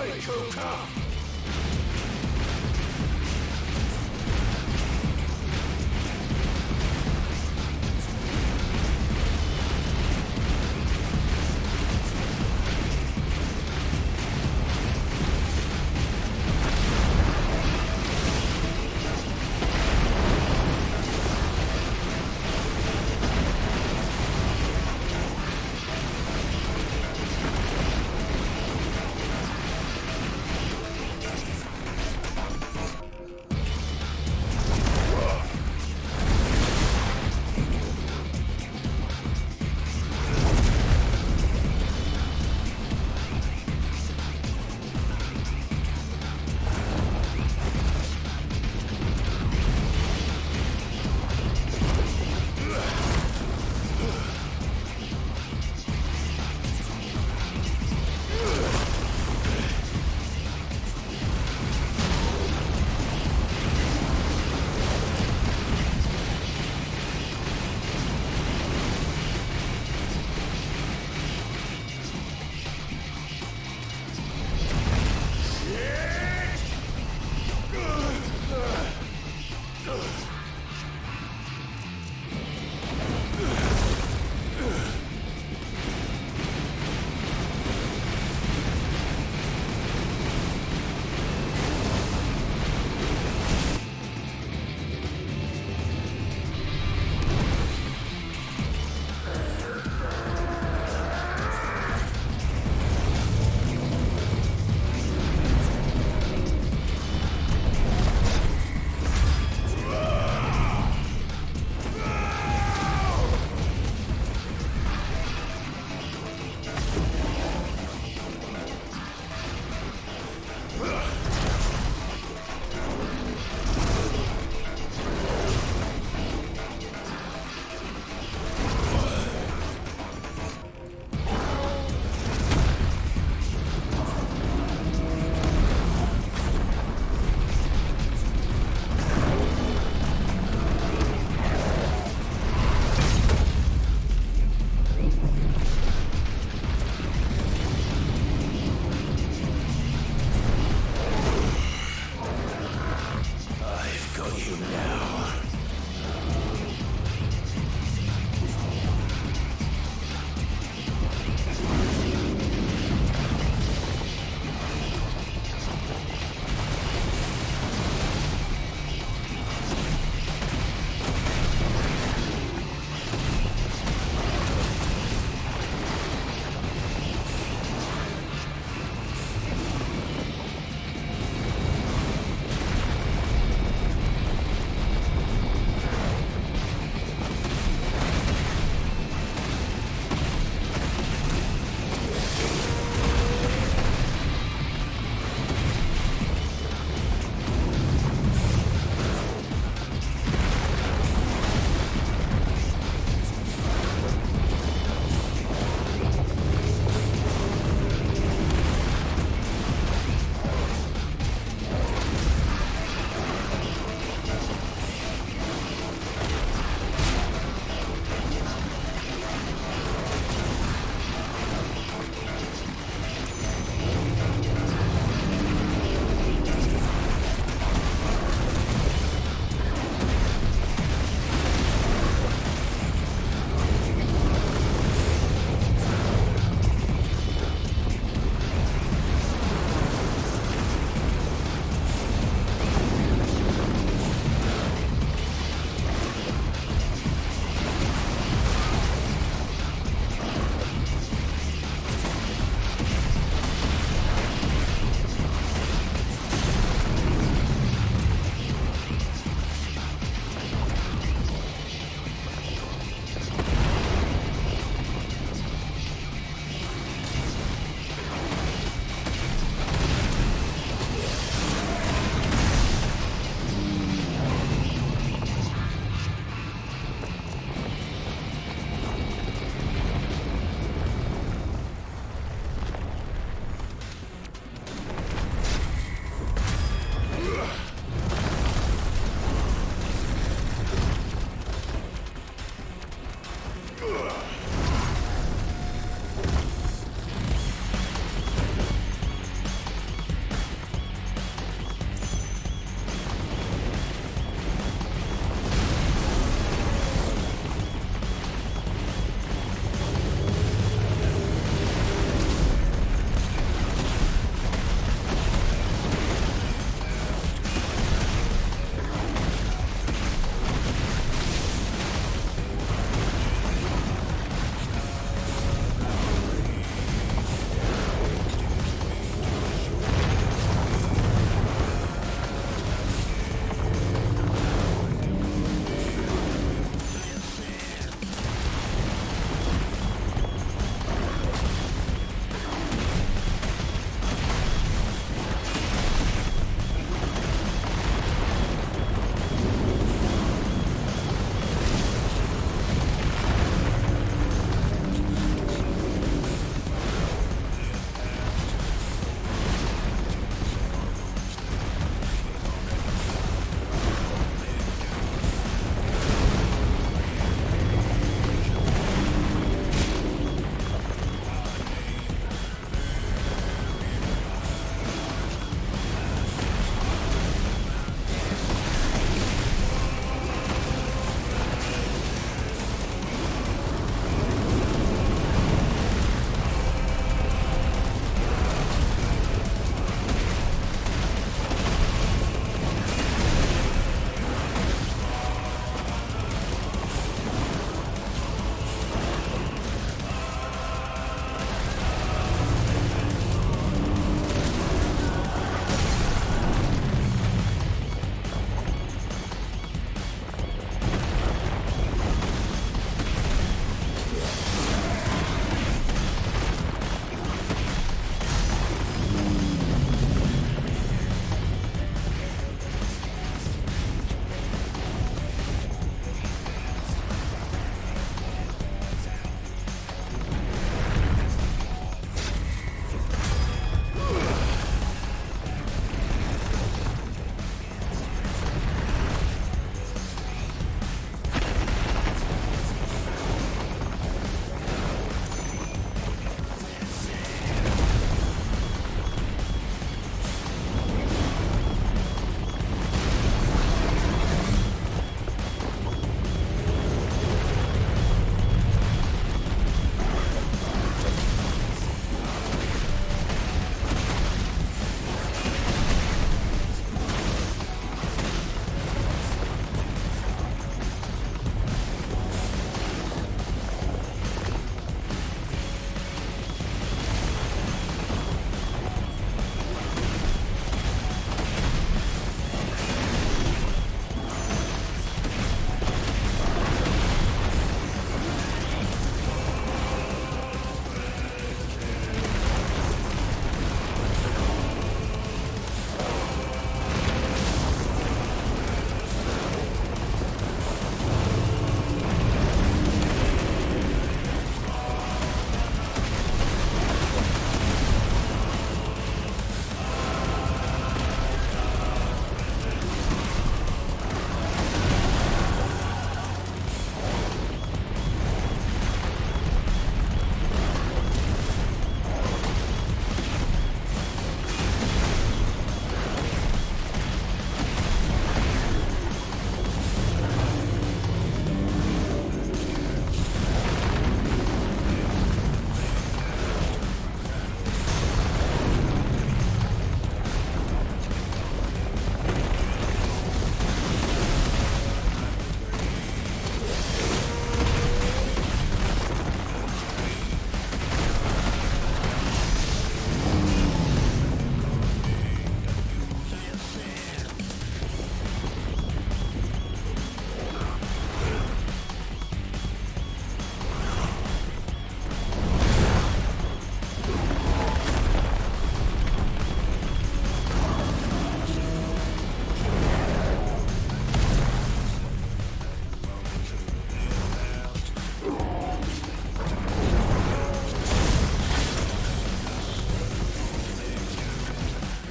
Die, Joker!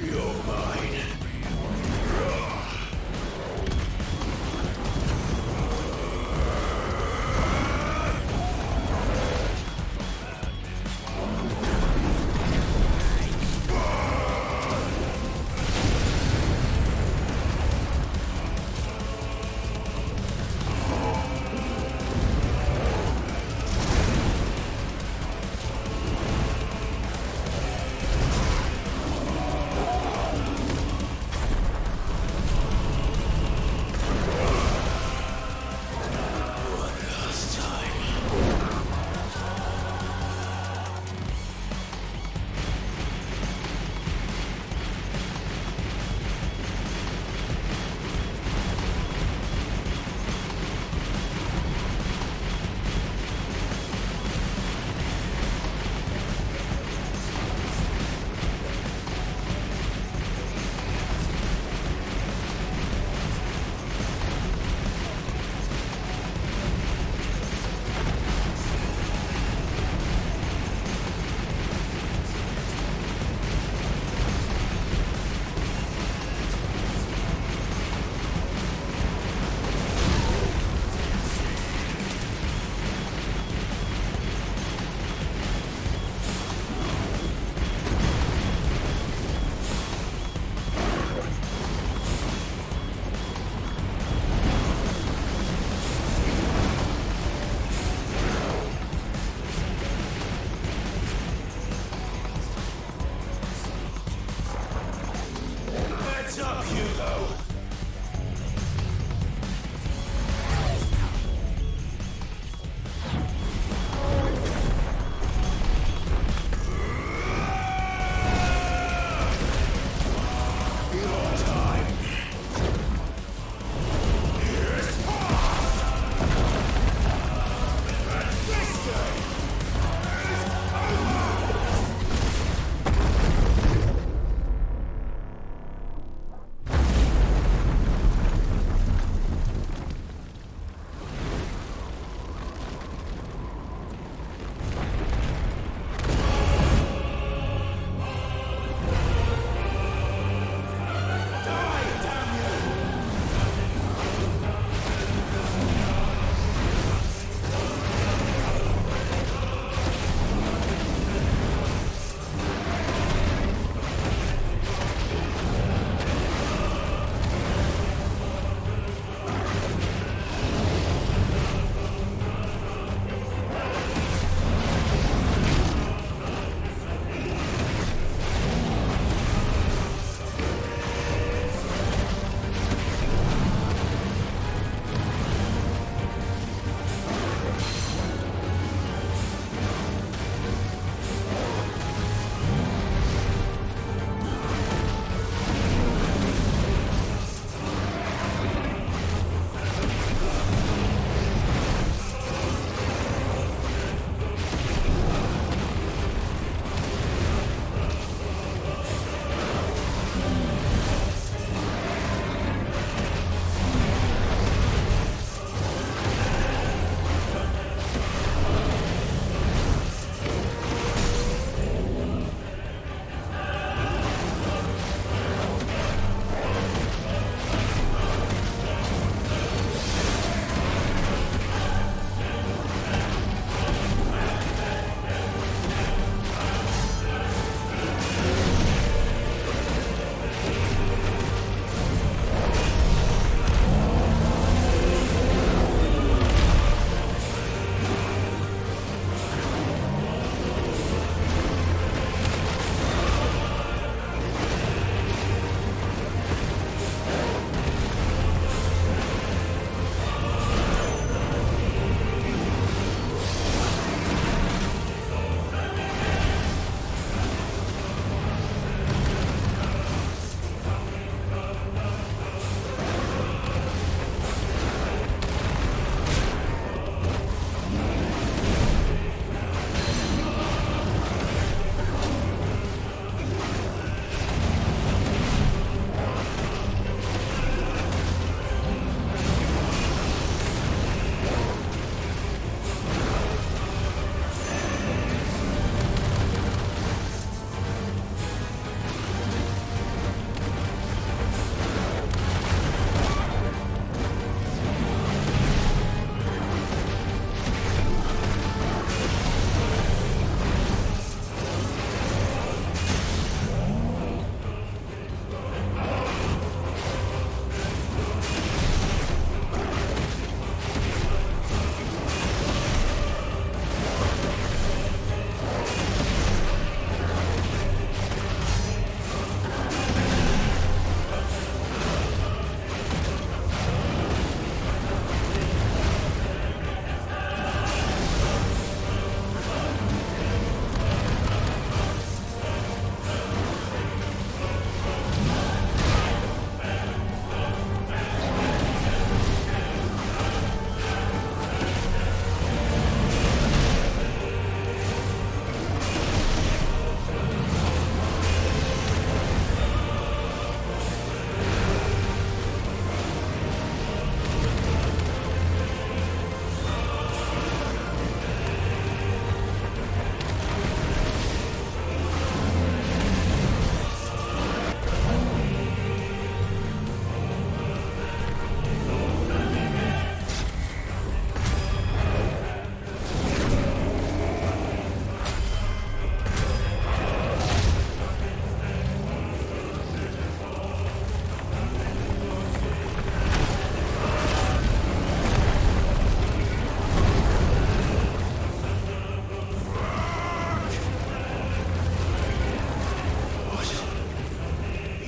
You're mine.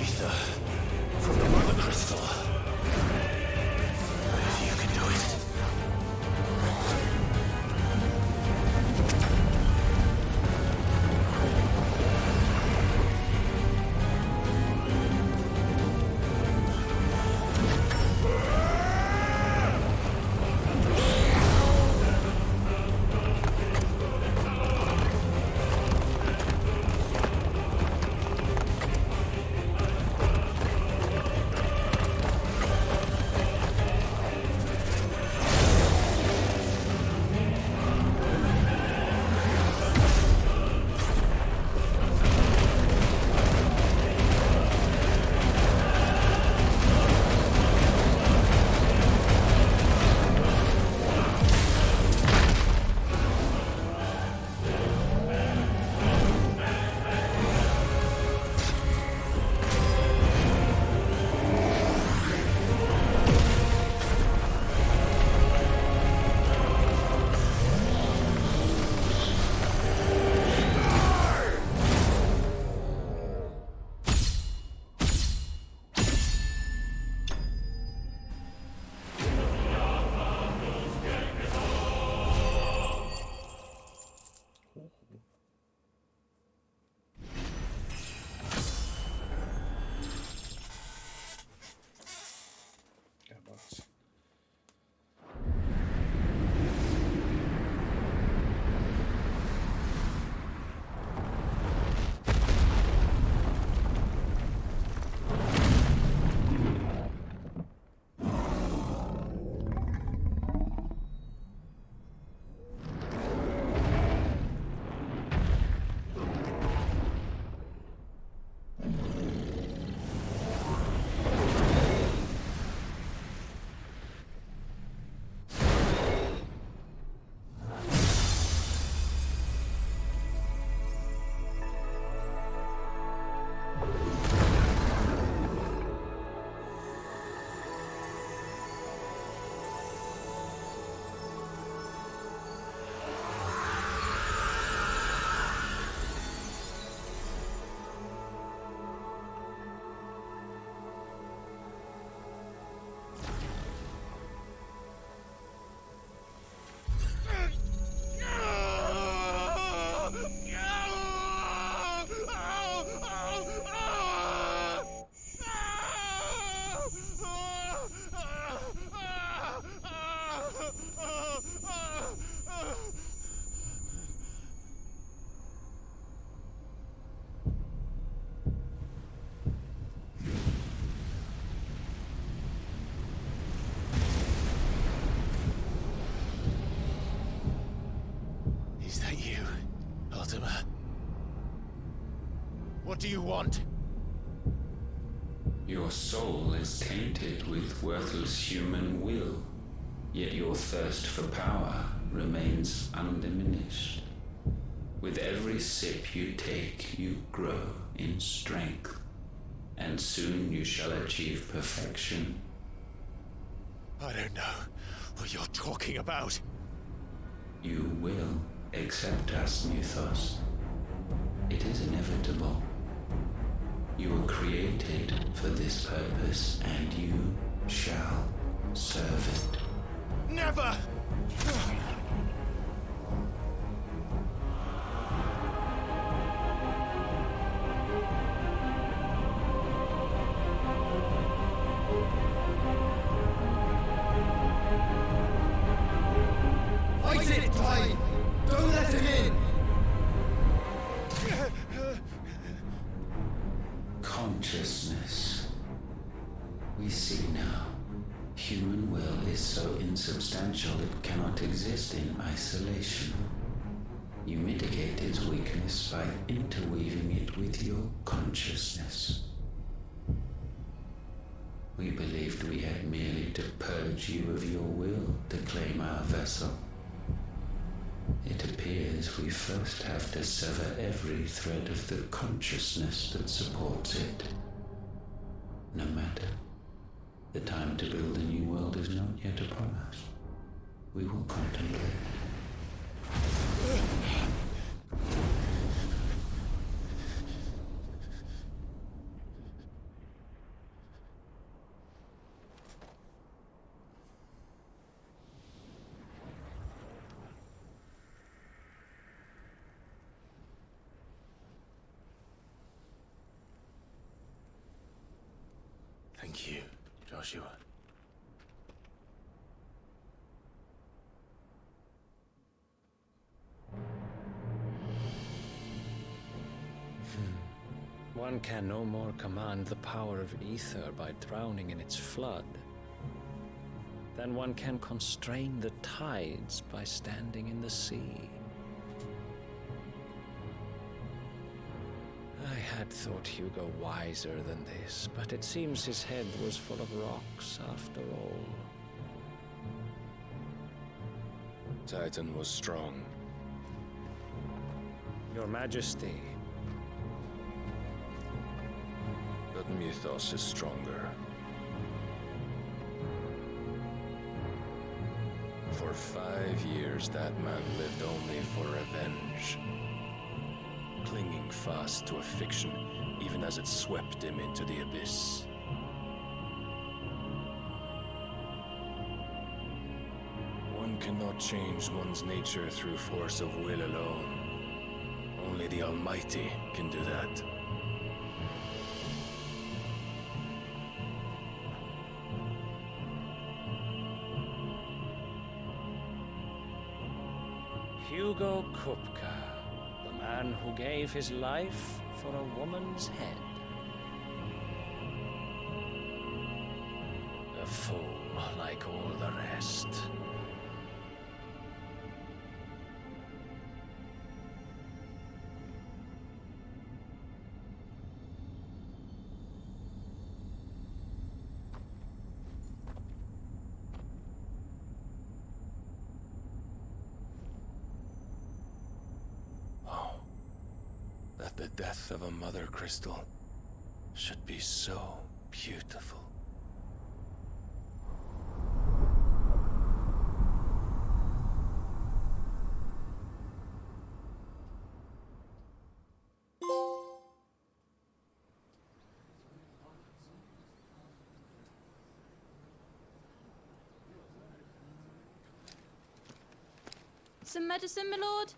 Ether from the Mother Crystal. If you can do it. Is that you, Ultima? What do you want? Your soul is tainted with worthless human will, yet your thirst for power remains undiminished. With every sip you take, you grow in strength, and soon you shall achieve perfection. I don't know what you're talking about. You will accept us, Mythos. It is inevitable. You were created for this purpose, and you shall serve it. Never! Fight it, Clive! Don't let him in! Consciousness. We see now. Human will is so insubstantial it cannot exist in isolation. You mitigate its weakness by interweaving it with your consciousness. We believed we had merely to purge you of your will to claim our vessel. It appears we first have to sever every thread of the consciousness that supports it. No matter. The time to build a new world is not yet upon us. We will contemplate. Thank you, Joshua. One can no more command the power of ether by drowning in its flood than one can constrain the tides by standing in the sea. I had thought Hugo wiser than this, but it seems his head was full of rocks after all. Titan was strong. Your Majesty. But Mythos is stronger. For 5 years, that man lived only for revenge. Clinging fast to a fiction, even as it swept him into the abyss. One cannot change one's nature through force of will alone. Only the Almighty can do that. Hugo Kupka, the man who gave his life for a woman's head. A fool like all the rest. That the death of a mother crystal should be so beautiful. Some medicine, my lord?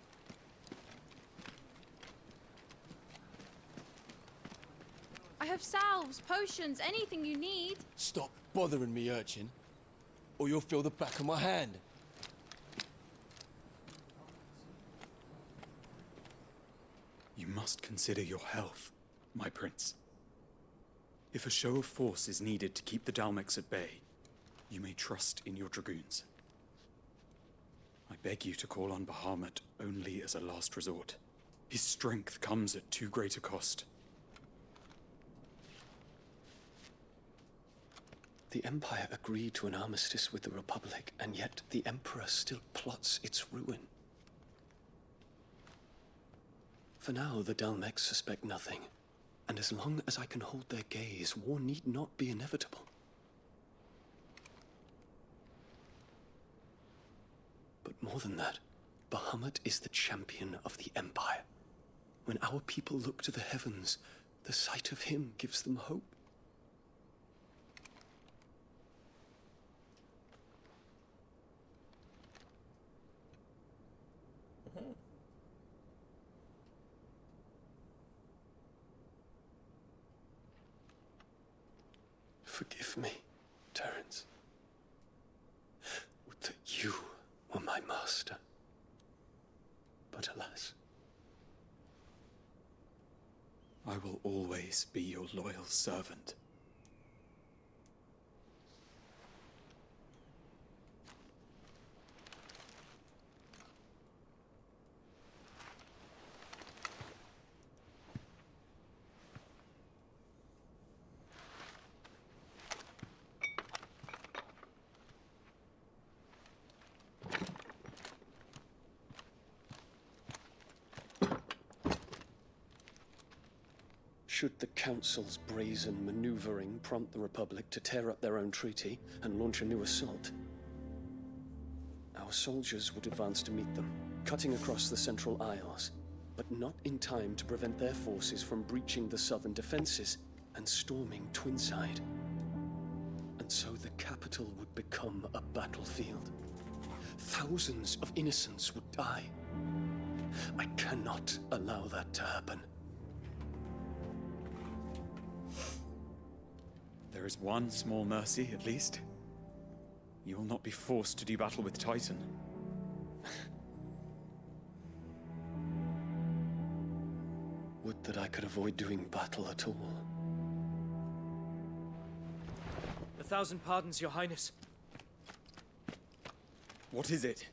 I have salves, potions, anything you need. Stop bothering me, urchin, or you'll feel the back of my hand. You must consider your health, my prince. If a show of force is needed to keep the Dalmex at bay, you may trust in your dragoons. I beg you to call on Bahamut only as a last resort. His strength comes at too great a cost. The Empire agreed to an armistice with the Republic, and yet the Emperor still plots its ruin. For now, the Dalmex suspect nothing, and as long as I can hold their gaze, war need not be inevitable. But more than that, Bahamut is the champion of the Empire. When our people look to the heavens, the sight of him gives them hope. Forgive me, Terence. Would that you were my master. But alas. I will always be your loyal servant. Should the Council's brazen maneuvering prompt the Republic to tear up their own treaty and launch a new assault, our soldiers would advance to meet them, cutting across the Central Isles, but not in time to prevent their forces from breaching the southern defenses and storming Twinside. And so the capital would become a battlefield. Thousands of innocents would die. I cannot allow that to happen. There There is one small mercy, at least. You will not be forced to do battle with Titan. Would that I could avoid doing battle at all. 1,000 pardons, Your Highness. What is it?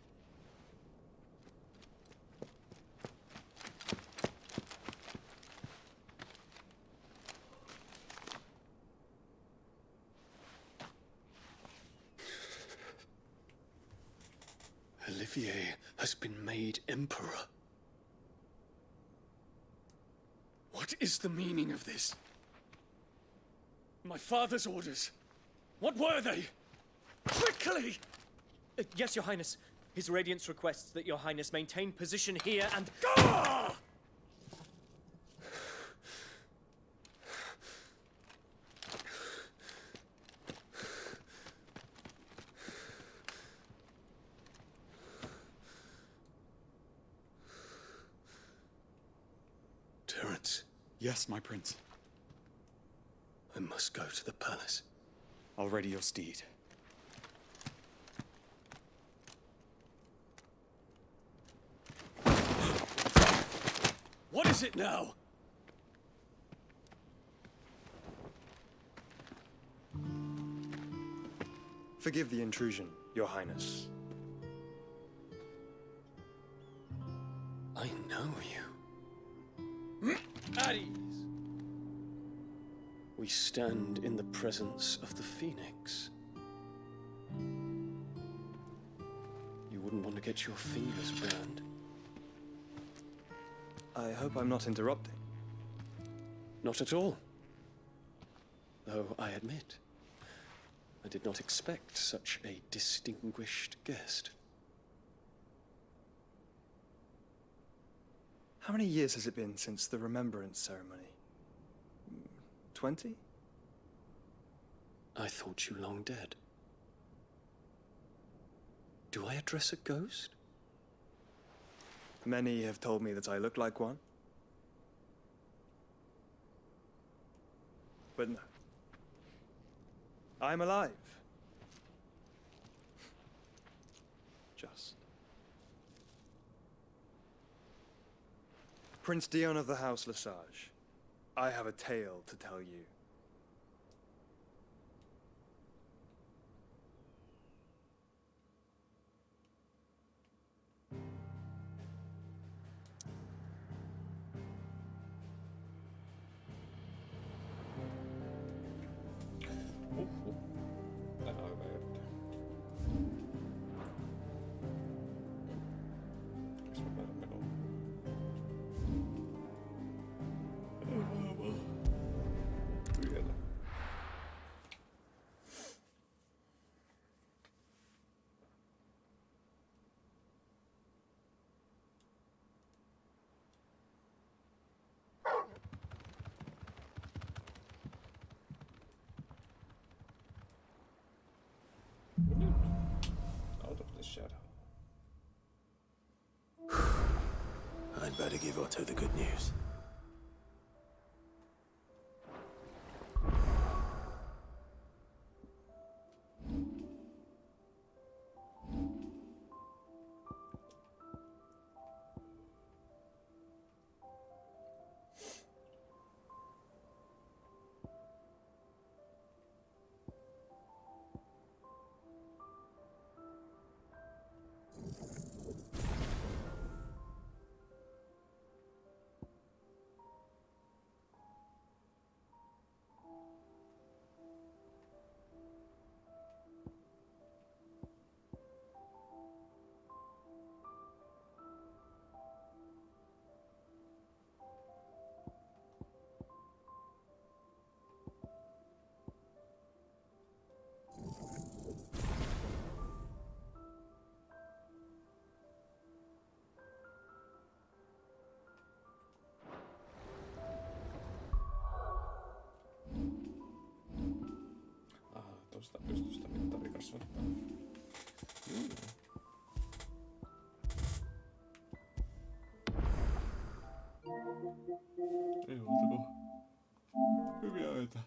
Olivier has been made emperor. What is the meaning of this? My father's orders. What were they? Quickly! Yes, Your Highness. His Radiance requests that Your Highness maintain position here and... Ah! Terence. Yes, my prince. I must go to the palace. I'll ready your steed. What is it now? Forgive the intrusion, Your Highness. I know you. At ease. We stand in the presence of the Phoenix. You wouldn't want to get your fingers burned. I hope I'm not interrupting. Not at all. Though I admit, I did not expect such a distinguished guest. How many years has it been since the Remembrance ceremony? 20? I thought you long dead. Do I address a ghost? Many have told me that I look like one. But no. I'm alive. Just. Prince Dion of the House Lesage, I have a tale to tell you. Den har jag gjort. Jag ska börja med dem. Hur är det? Out of the shadow. I'd better give Otto the good news. Tuosta pystystä mittari kasvattaa. Ei muuta kuin hyviä öitä.